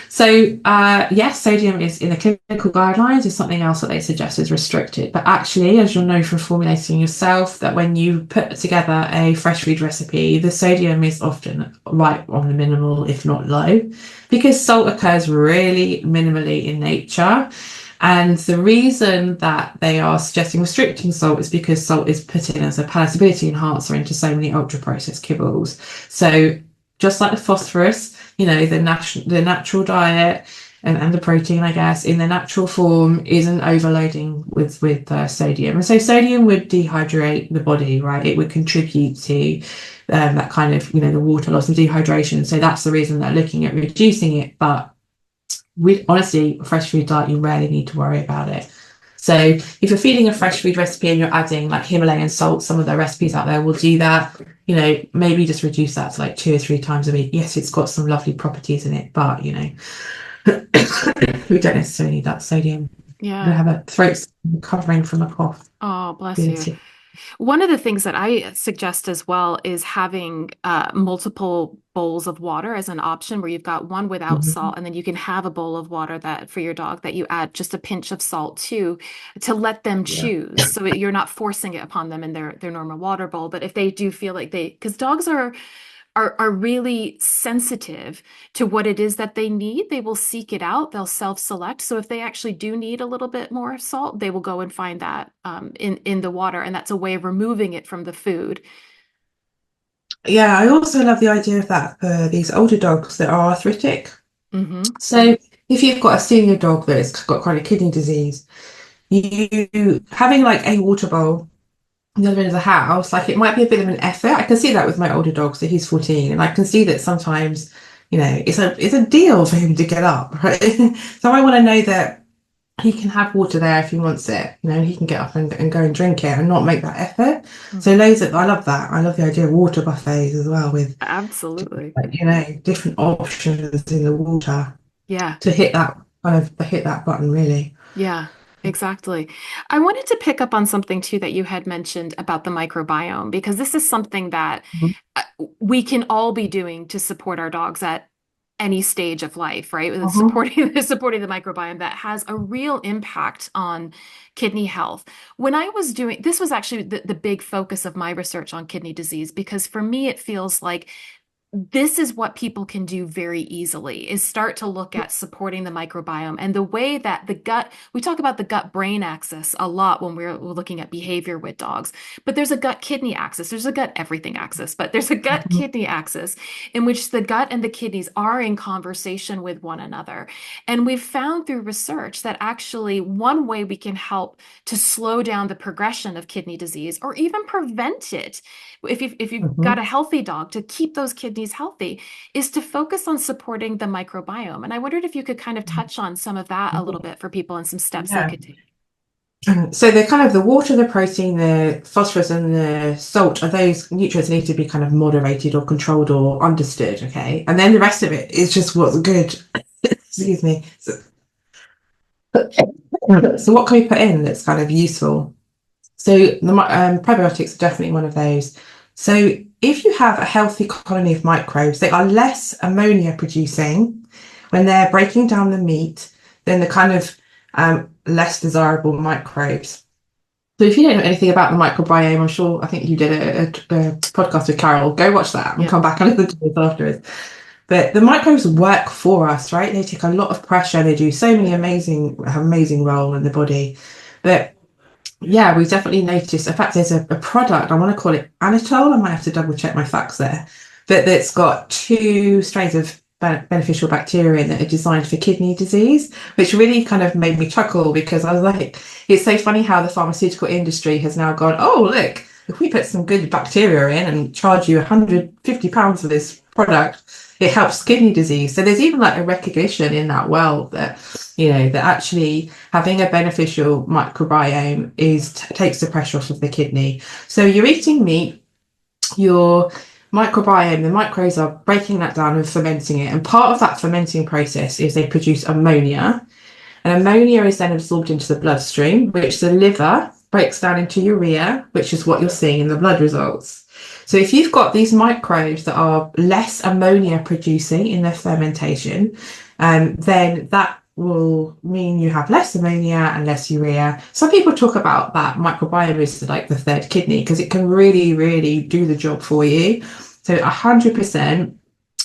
So, yes, sodium is in the clinical guidelines is something else that they suggest is restricted. But actually, as you'll know from formulating yourself, that when you put together a fresh food recipe, the sodium is often right on the minimal, if not low, because salt occurs really minimally in nature. And the reason that they are suggesting restricting salt is because salt is put in as a palatability enhancer into so many ultra processed kibbles. So just like the phosphorus, the natural diet and the protein, I guess, in the natural form isn't overloading with sodium. And so sodium would dehydrate the body, right? It would contribute to that kind of, the water loss and dehydration. So that's the reason they're looking at reducing it. But honestly, a fresh food diet, you rarely need to worry about it. So if you're feeding a fresh food recipe and you're adding like Himalayan salt, some of the recipes out there will do that. Maybe just reduce that to like 2 or 3 times a week. Yes, it's got some lovely properties in it, but we don't necessarily need that sodium. We Yeah. have a throat recovering from a cough. Oh, bless you. Ability. One of the things that I suggest as well is having multiple bowls of water as an option where you've got one without Mhm. salt, and then you can have a bowl of water that for your dog that you add just a pinch of salt to let them Yeah. choose. So you're not forcing it upon them in their normal water bowl. But if they do feel like because dogs are really sensitive to what it is that they need. They will seek it out. They'll self-select. So if they actually do need a little bit more salt, they will go and find that in the water, and that's a way of removing it from the food. Yeah, I also love the idea of that for these older dogs that are arthritic. Hmm. So if you've got a senior dog that's got chronic kidney disease, you having like a water bowl on the other end of the house, like it might be a bit of an effort. I can see that with my older dog, so he's 14, and I can see that sometimes, it's a deal for him to get up, right? So I want to know that he can have water there if he wants it. He can get up and go and drink it and not make that effort. So Hmm. loads of I love that. I love the idea of water buffets as well with Absolutely. like, different options in the water Yeah. to hit that button really. Yeah. exactly. I wanted to pick up on something too that you had mentioned about the microbiome, because this is something that Mhm. uh, we can all be doing to support our dogs at any stage of life, right? With Mhm. supporting the microbiome that has a real impact on kidney health. When I was doing this was actually the big focus of my research on kidney disease, because for me it feels like this is what people can do very easily is start to look at supporting the microbiome and the way that the gut, we talk about the gut brain axis a lot when we're looking at behavior with dogs, but there's a gut kidney axis, there's a gut everything axis, but there's a gut Mhm. kidney axis in which the gut and the kidneys are in conversation with one another. And we've found through research that actually one way we can help to slow down the progression of kidney disease or even prevent it if you've got Mhm. a healthy dog, to keep those kidneys healthy is to focus on supporting the microbiome. And I wondered if you could kind of touch on some of that a little bit for people and some steps they Yeah. could take. So the kind of the water, the protein, the phosphorus, and the salt are those nutrients need to be kind of moderated or controlled or understood. Okay, and then the rest of it is just what's good. Excuse me. So what can we put in that's kind of useful? So the probiotics are definitely one of those. So if you have a healthy colony of microbes, they are less ammonia producing when they're breaking down the meat than the kind of less desirable microbes. So if you don't know anything about the microbiome, I'm sure I think you did a podcast with Carol. Go watch that and Yeah. come back and listen to it afterwards. But the microbes work for us, right? They take a lot of pressure. They do so many amazing role in the body. But yeah, we definitely noticed. In fact, there's a product, I want to call it Anatole. I might have to double check my facts there. But that's got two strains of beneficial bacteria in that are designed for kidney disease, which really kind of made me chuckle because I was like, it's so funny how the pharmaceutical industry has now gone, oh, look, if we put some good bacteria in and charge you £150 for this product, it helps kidney disease. So there's even like a recognition in that world that, that actually having a beneficial microbiome takes the pressure off of the kidney. So you're eating meat, your microbiome, the microbes are breaking that down and fermenting it. And part of that fermenting process is they produce ammonia. And ammonia is then absorbed into the bloodstream, which the liver breaks down into urea, which is what you're seeing in the blood results. So if you've got these microbes that are less ammonia producing in their fermentation, then that will mean you have less ammonia and less urea. Some people talk about that microbiome is like the third kidney because it can really, really do the job for you. So 100%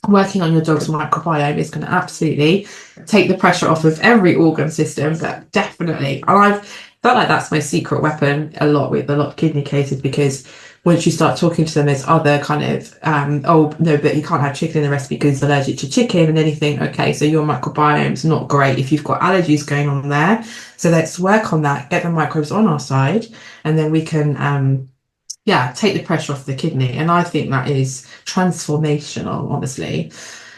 working on your dog's microbiome is going to absolutely take the pressure off of every organ system, but definitely. And I've felt like that's my secret weapon a lot with a lot of kidney cases because once you start talking to them, there's other kind of, oh, no, but you can't have chicken in the recipe because it's allergic to chicken. And then you think, okay, so your microbiome's not great if you've got allergies going on there. So let's work on that, get the microbes on our side, and then we can take the pressure off the kidney. And I think that is transformational, honestly,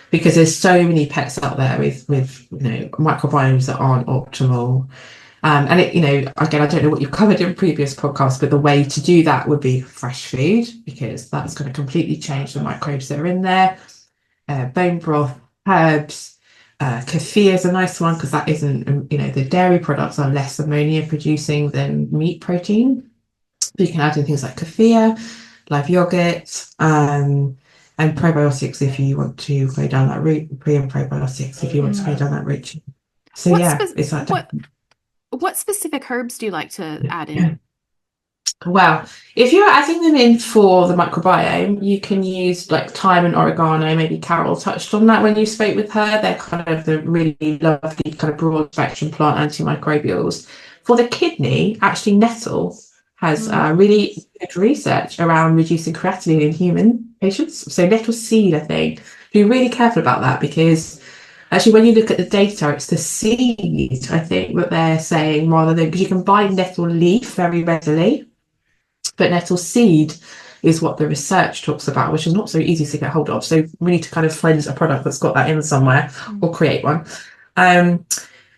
because there's so many pets out there with microbiomes that aren't optimal. And again, I don't know what you've covered in previous podcasts, but the way to do that would be fresh food because that's going to completely change the microbes that are in there. Bone broth, herbs, kefir is a nice one because that isn't, the dairy products are less ammonia producing than meat protein. So you can add in things like kefir, live yogurt, and probiotics if you want to go down that route, pre and probiotics if you want to go down that route. So What yeah, spe- it's like what specific herbs do you like to add in? well, if you're adding them in for the microbiome, you can use like thyme and oregano. Maybe Carol touched on that when you spoke with her. They're kind of the really lovely kind of broad spectrum plant antimicrobials. For the kidney, actually nettle has Mm. really good research around reducing creatinine in human patients. So nettle seed, I think. Be really careful about that because actually when you look at the data, it's the seed, I think, that they're saying rather than because you can buy nettle leaf very readily. But nettle seed is what the research talks about, which is not so easy to get hold of. So we need to kind of cleanse a product that's got that in somewhere or create one. Um,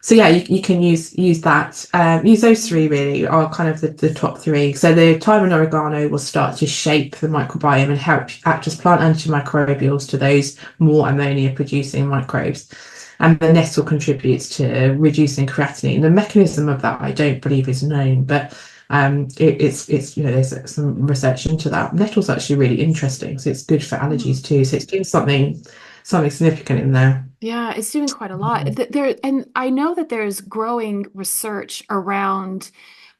so yeah, you can use that. Use those three really are kind of the top three. So the thyme and oregano will start to shape the microbiome and help act as plant antimicrobials to those more ammonia producing microbes. and the nettle contributes to reducing creatinine. The mechanism of that I don't believe is known, but it's there's some research into that. Nettle's actually really interesting, so it's good for allergies too. So it's doing something significant in there. Yeah, it's doing quite a lot. There, and I know that there's growing research around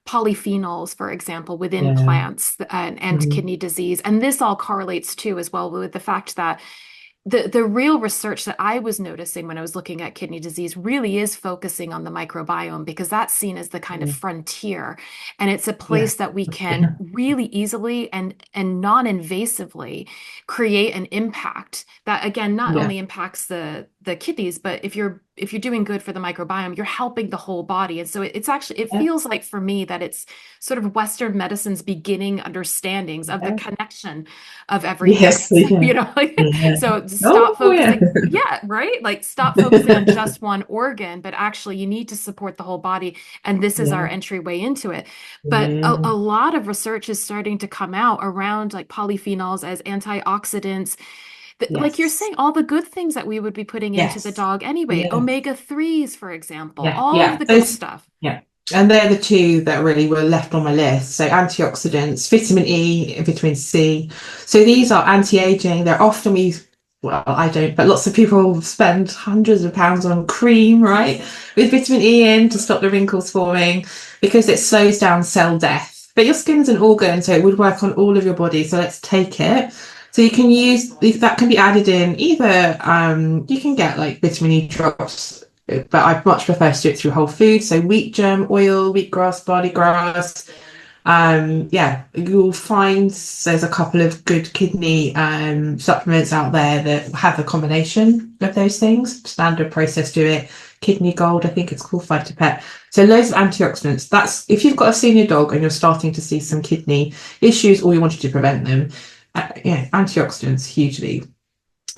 polyphenols, for example, within Yeah. plants and Mhm. kidney disease. And this all correlates too, as well, with the fact that the real research that I was noticing when I was looking at kidney disease really is focusing on the microbiome, because that's seen as the kind of Yeah. frontier, and it's a Yeah. place that we can Yeah. really easily and non-invasively create an impact that, again, not Yeah. only impacts the kidneys, but if you're doing good for the microbiome, you're helping the whole body. And so it's actually, it Yeah. feels like for me that it's sort of Western medicine's beginning understandings of the Yeah. connection of everything. Yes. Yeah. Like, Yeah. so stop Oh yeah. focusing. Yeah, right. Like, stop focusing on just one organ, but actually you need to support the whole body. And this is our Yeah. entryway into it. But a Yeah. lot of research is starting to come out around like polyphenols as antioxidants. Like you're Yes. saying, all the good things that we would be putting into the Yes. dog anyway, Yeah. omega-3s, for example, Yeah. all of Yeah. the good Those. stuff. Yeah. And they're the two that really were left on my list. So antioxidants, vitamin E, vitamin C. So these are anti-aging. They're often used, well, I don't, but lots of people spend hundreds of pounds on cream, right? With vitamin E in to stop the wrinkles forming because it slows down cell death. But your skin's an organ, so it would work on all of your body. So let's take it. So you can use that can be added in either you can get like vitamin E drops, but I much prefer to do it through whole foods. So wheat germ oil, wheatgrass, barley grass. Yeah, you'll find there's a couple of good kidney supplements out there that have a combination of those things. Standard process do it. Kidney Gold, I think it's called Phytopet. So loads of antioxidants. That's if you've got a senior dog and you're starting to see some kidney issues or you wanted to prevent them. Yeah, antioxidants hugely.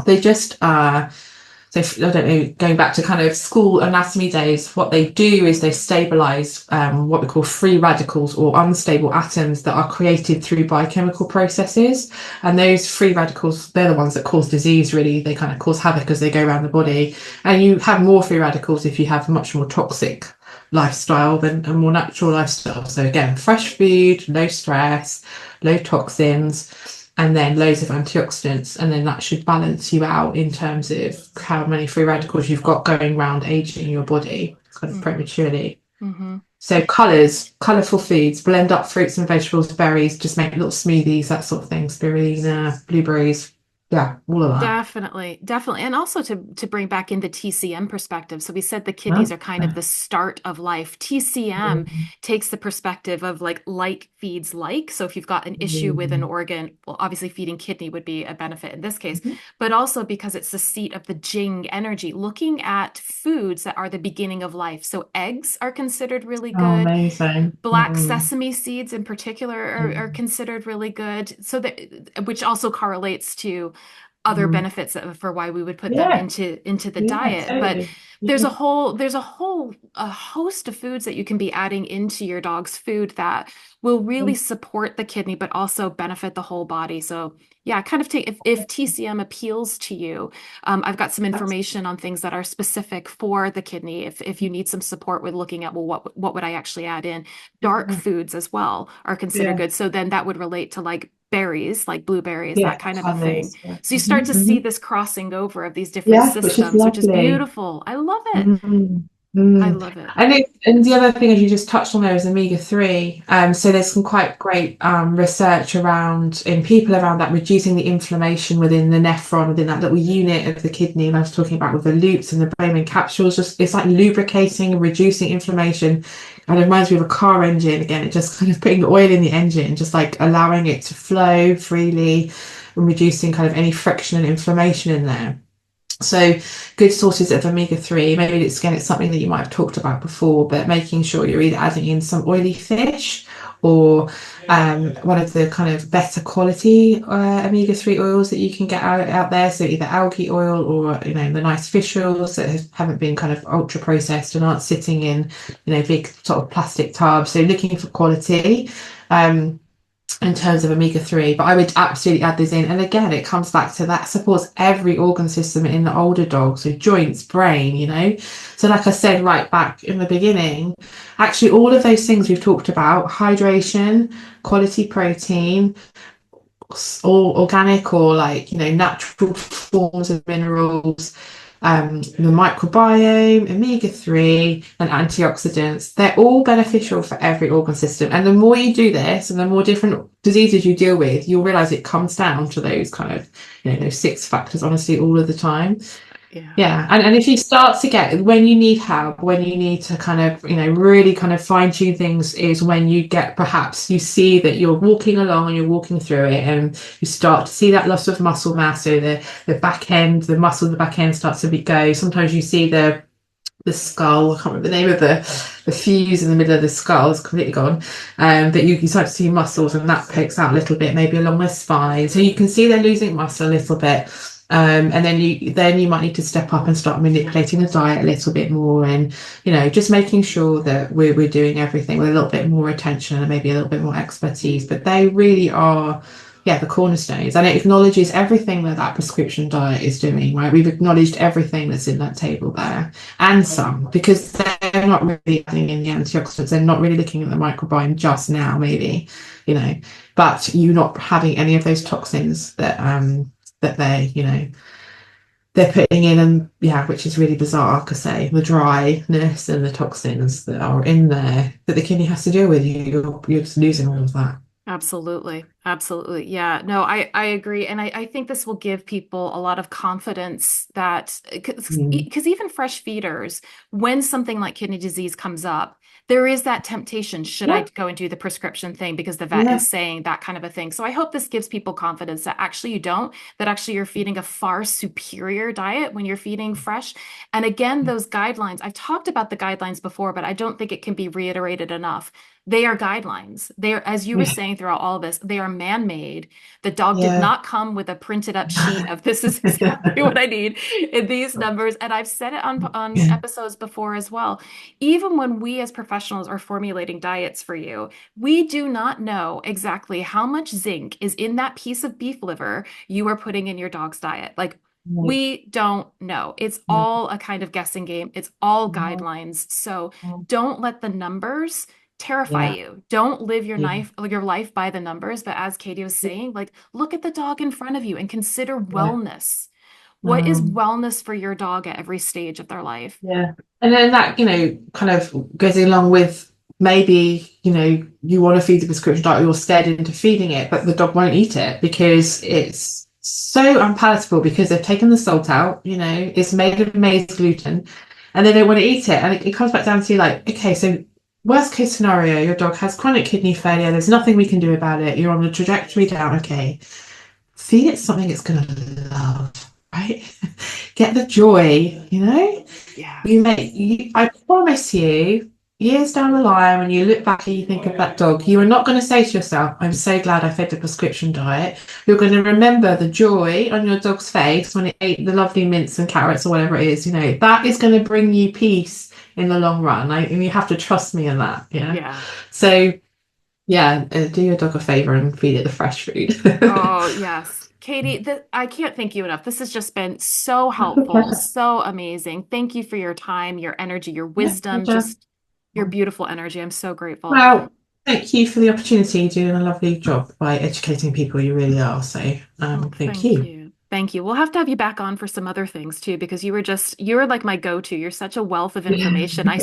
They just so I don't know, going back to kind of school anatomy days, what they do is they stabilize what we call free radicals or unstable atoms that are created through biochemical processes. And those free radicals, they're the ones that cause disease, really. They kind of cause havoc as they go around the body. And you have more free radicals if you have a much more toxic lifestyle than a more natural lifestyle. So again, fresh food, low stress, low toxins, and then loads of antioxidants, and then that should balance you out in terms of how many free radicals you've got going around aging your body kind of Hmm. prematurely. Hmm. So colours, colourful foods, blend up fruits and vegetables, berries, just make little smoothies, that sort of thing, spirulina, blueberries, yeah, all of that. Definitely, definitely. And also to bring back in the TCM perspective. So we said the kidneys Huh? are kind of the start of life. TCM takes the perspective of like feeds like. So if you've got an issue with an organ, well, obviously feeding kidney would be a benefit in this case, but also because it's the seat of the Jing energy, looking at foods that are the beginning of life. So eggs are considered really Oh, good. amazing. Black sesame seeds in particular are considered really good. So that, which also correlates to other benefits for why we would put them Yeah, into the yeah, diet. But totally. Yeah. a host of foods that you can be adding into your dog's food that will really support the kidney, but also benefit the whole body. So yeah, kind of take if TCM appeals to you, I've got some That's, information on things that are specific for the kidney. If you need some support with looking at, well, what would I actually add in? Dark yeah, foods as well are considered yeah, good. So then that would relate to like berries, like blueberries, yeah, that kind of a thing. colours. Yeah. So you start to see this crossing over of these different Yeah, which is systems, which is lovely. beautiful. I love it. Mm, I mm. love it. And the other thing, as you just touched on there, is omega-3. So there's some quite great research around in people around that reducing the inflammation within the nephron, within that little unit of the kidney. And I was talking about with the loops and the Bowman capsules, just it's like lubricating and reducing inflammation. And it reminds me of a car engine again. It just kind of putting the oil in the engine, just like allowing it to flow freely and reducing kind of any friction and inflammation in there. So good sources of omega-3. Maybe it's something that you might have talked about before, but making sure you're either adding in some oily fish or one of the kind of better quality omega-3 oils that you can get out there. So either algae oil or the nice fish oils that haven't been kind of ultra processed and aren't sitting in big sort of plastic tubs. So looking for quality. Um, in terms of omega-3, but I would absolutely add these in. And again, it comes back to that supports every organ system in the older dog, so joints, brain, So like I said right back in the beginning, actually all of those things we've talked about, hydration, quality protein, all organic or like natural forms of minerals, the microbiome, omega-3 and antioxidants, they're all beneficial for every organ system. And the more you do this and the more different diseases you deal with, you'll realize it comes down to those kind of those 6 factors honestly all of the time. Yeah. And if you start to get, when you need help, when you need to kind of, really kind of fine tune things, is when you get, perhaps you see that you're walking along and you're walking through it and you start to see that loss of muscle mass. So the back end, the muscle of the back end starts to go. Sometimes you see the skull, I can't remember the name of the fuse in the middle of the skull is completely gone. But you start to see muscles and that pokes out a little bit, maybe along the spine. So you can see they're losing muscle a little bit. And then you might need to step up and start manipulating the diet a little bit more, and just making sure that we're doing everything with a little bit more attention and maybe a little bit more expertise. But they really are, the cornerstones, and it acknowledges everything that prescription diet is doing. Right, we've acknowledged everything that's in that table there, and some, because they're not really adding in the antioxidants. They're not really looking at the microbiome just now, maybe, but you're not having any of those toxins that they're putting in, and which is really bizarre, because the dryness and the toxins that are in there that the kidney has to deal with, you're just losing all of that. Absolutely. Absolutely. Yeah. No, I agree. And I think this will give people a lot of confidence that, because even fresh feeders, when something like kidney disease comes up, there is that temptation. Should I go and do the prescription thing because the vet is saying that kind of a thing? So I hope this gives people confidence that actually you don't, that actually you're feeding a far superior diet when you're feeding fresh. And again, those guidelines, I've talked about the guidelines before, but I don't think it can be reiterated enough. They are guidelines. They are, as you were saying throughout all of this, they are man-made. The dog did not come with a printed up sheet of this is exactly what I need in these numbers. And I've said it on episodes before as well. Even when we as professionals are formulating diets for you, we do not know exactly how much zinc is in that piece of beef liver you are putting in your dog's diet. Like, we don't know. It's all a kind of guessing game. It's all guidelines. So don't let the numbers terrify you. Don't live your life by the numbers. But as Katie was saying, like, look at the dog in front of you and consider wellness. What is wellness for your dog at every stage of their life? Yeah. And then that, kind of goes along with, maybe, you want to feed the prescription diet, you're scared into feeding it, but the dog won't eat it because it's so unpalatable, because they've taken the salt out, it's made of maize gluten, and they don't want to eat it. And it comes back down to, like, okay, so worst case scenario, your dog has chronic kidney failure, there's nothing we can do about it, you're on the trajectory down. Okay, feed it something it's going to love, right? Get the joy, I promise you, years down the line, when you look back and you think of that dog, you are not going to say to yourself, I'm so glad I fed the prescription diet. You're going to remember the joy on your dog's face when it ate the lovely mince and carrots or whatever it is. That is going to bring you peace in the long run. And you have to trust me in that. So do your dog a favor and feed it the fresh food. Oh, yes. Katie, I can't thank you enough. This has just been so helpful, so amazing. Thank you for your time, your energy, your wisdom, just your beautiful energy. I'm so grateful. Well, thank you for the opportunity. You're doing a lovely job by educating people. You really are. So thank you. Thank you. We'll have to have you back on for some other things too, because you're like my go-to. You're such a wealth of information. I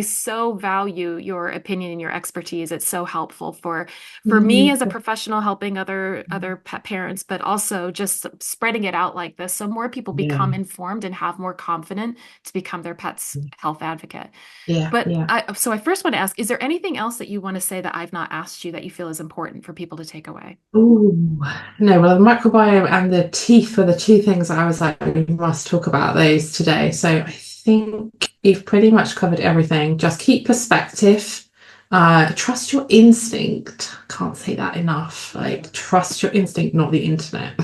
so value your opinion and your expertise. It's so helpful for me as a professional helping other pet parents, but also just spreading it out like this so more people become informed and have more confidence to become their pet's health advocate. So I first want to ask, is there anything else that you want to say that I've not asked you that you feel is important for people to take away? Oh, no, well, the microbiome and the teeth were the two things that I was like, we must talk about those today. So I think you've pretty much covered everything. Just keep perspective. Trust your instinct. Can't say that enough. Like, trust your instinct, not the internet.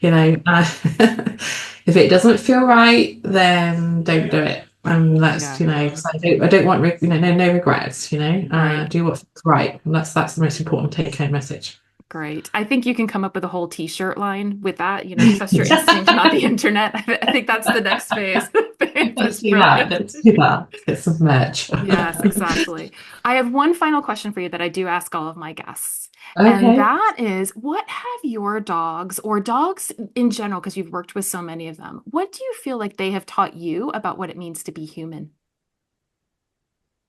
If it doesn't feel right, then don't do it. And that's, Yeah. 'cause I don't want, no regrets, Right. do what's right. And that's the most important take home message. Great. I think you can come up with a whole t-shirt line with that, trust your instinct, not the internet. I think that's the next phase. Let's That's do that. brilliant. Let's do that. Get some merch. Yes, exactly. I have one final question for you that I do ask all of my guests. And Okay. that is, what have your dogs or dogs in general, because you've worked with so many of them, what do you feel like they have taught you about what it means to be human?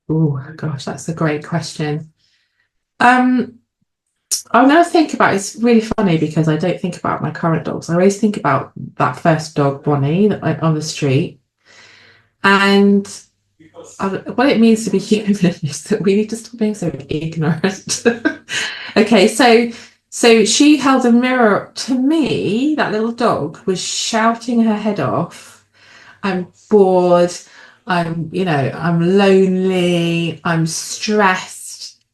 Oh gosh, that's a great question. Um, I now think about it's really funny because I don't think about my current dogs. I always think about that first dog, Bonnie, that went on the street. And what it means to be human is that we need to stop being so ignorant. Okay, so she held a mirror up to me. That little dog was shouting her head off. I'm bored. I'm lonely. I'm stressed.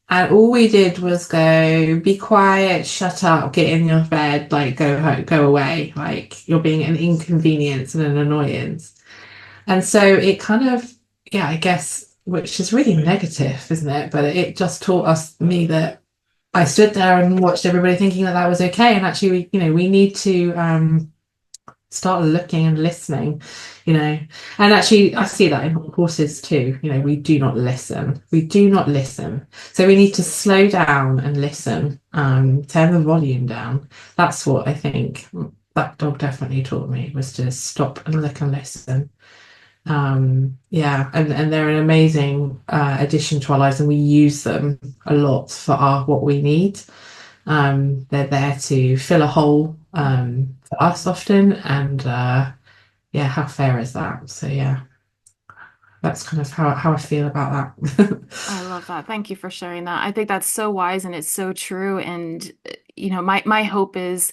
And all we did was go, be quiet, shut up, get in your bed, like go home, go away. Like you're being an inconvenience and an annoyance. And so it kind of, yeah, I guess, which is really negative, isn't it? But it just taught me that I stood there and watched everybody thinking that that was okay. And actually, we need to start looking and listening, you know. And actually, I see that in horses too. We do not listen. We do not listen. So we need to slow down and listen, turn the volume down. That's what I think that dog definitely taught me, was to stop and look and listen. Yeah, and they're an amazing addition to our lives, and we use them a lot for what we need. They're there to fill a hole for us often, and yeah, how fair is that? So yeah, that's kind of how I feel about that. I love that. Thank you for sharing that. I think that's so wise and it's so true. And, my hope is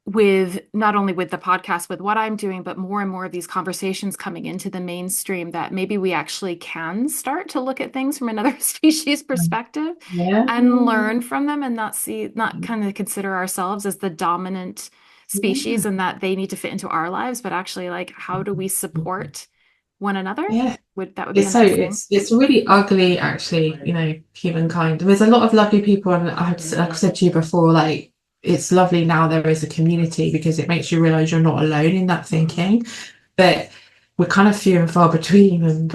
with not only with the podcast, with what I'm doing, but more and more of these conversations coming into the mainstream, that maybe we actually can start to look at things from another species perspective Yeah, and learn from them and not kind of consider ourselves as the dominant yeah, species and that they need to fit into our lives, but actually like, how do we support one another? yeah. That would be It's a so nice thing. it's really ugly, actually, humankind. There's a lot of lovely people, and like I said to you before, like it's lovely now there is a community because it makes you realize you're not alone in that thinking. But we're kind of few and far between, and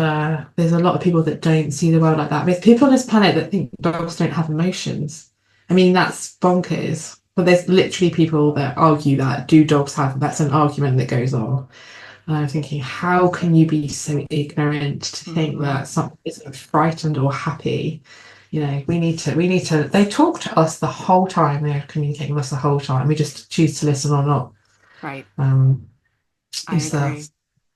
there's a lot of people that don't see the world like that. There's people on this planet that think dogs don't have emotions. I mean, that's bonkers. But there's literally people that argue that do dogs have? That's an argument that goes on. And I'm thinking, how can you be so ignorant to think Mhm. that something isn't frightened or happy? We need to, they talk to us the whole time. They're communicating with us the whole time. We just choose to listen or not. Right. Um, I it's agree.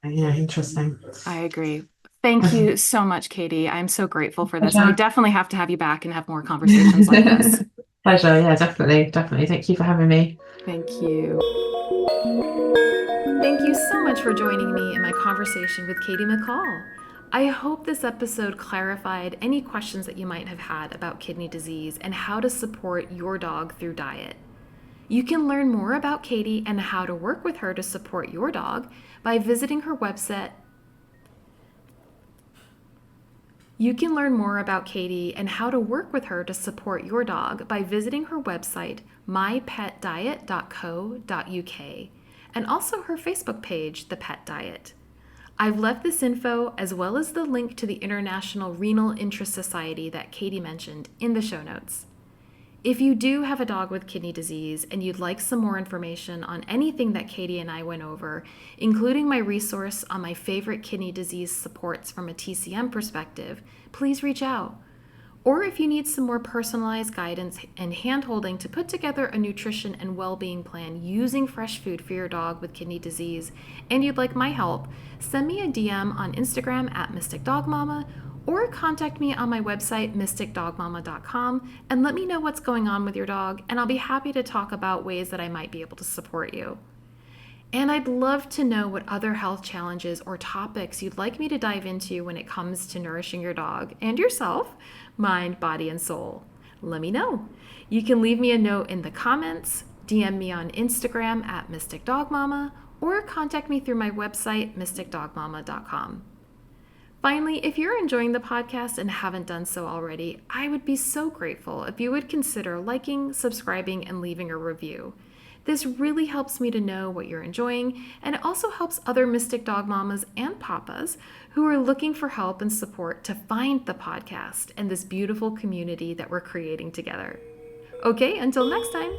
yeah, interesting. I agree. Thank you so much, Katie. I'm so grateful for this. And we Pleasure. definitely have to have you back and have more conversations like this. Pleasure. Yeah, definitely. Definitely. Thank you for having me. Thank you. Thank you so much for joining me in my conversation with Katie McCaul. I hope this episode clarified any questions that you might have had about kidney disease and how to support your dog through diet. You can learn more about Katie and how to work with her to support your dog by visiting her website. You can learn more about Katie and how to work with her to support your dog by visiting her website, mypetdiet.co.uk, and also her Facebook page, The Pet Diet. I've left this info, as well as the link to the International Renal Interest Society that Katie mentioned, in the show notes. If you do have a dog with kidney disease and you'd like some more information on anything that Katie and I went over, including my resource on my favorite kidney disease supports from a TCM perspective, please reach out. Or if you need some more personalized guidance and hand-holding to put together a nutrition and well-being plan using fresh food for your dog with kidney disease, and you'd like my help, send me a DM on Instagram at Mystic Dog Mama, or contact me on my website, mysticdogmama.com, and let me know what's going on with your dog, and I'll be happy to talk about ways that I might be able to support you. And I'd love to know what other health challenges or topics you'd like me to dive into when it comes to nourishing your dog and yourself, mind, body, and soul. Let me know. You can leave me a note in the comments, DM me on Instagram at mysticdogmama, or contact me through my website, mysticdogmama.com. Finally, if you're enjoying the podcast and haven't done so already, I would be so grateful if you would consider liking, subscribing, and leaving a review. This really helps me to know what you're enjoying, and it also helps other Mystic Dog Mamas and Papas who are looking for help and support to find the podcast and this beautiful community that we're creating together. Okay, until next time.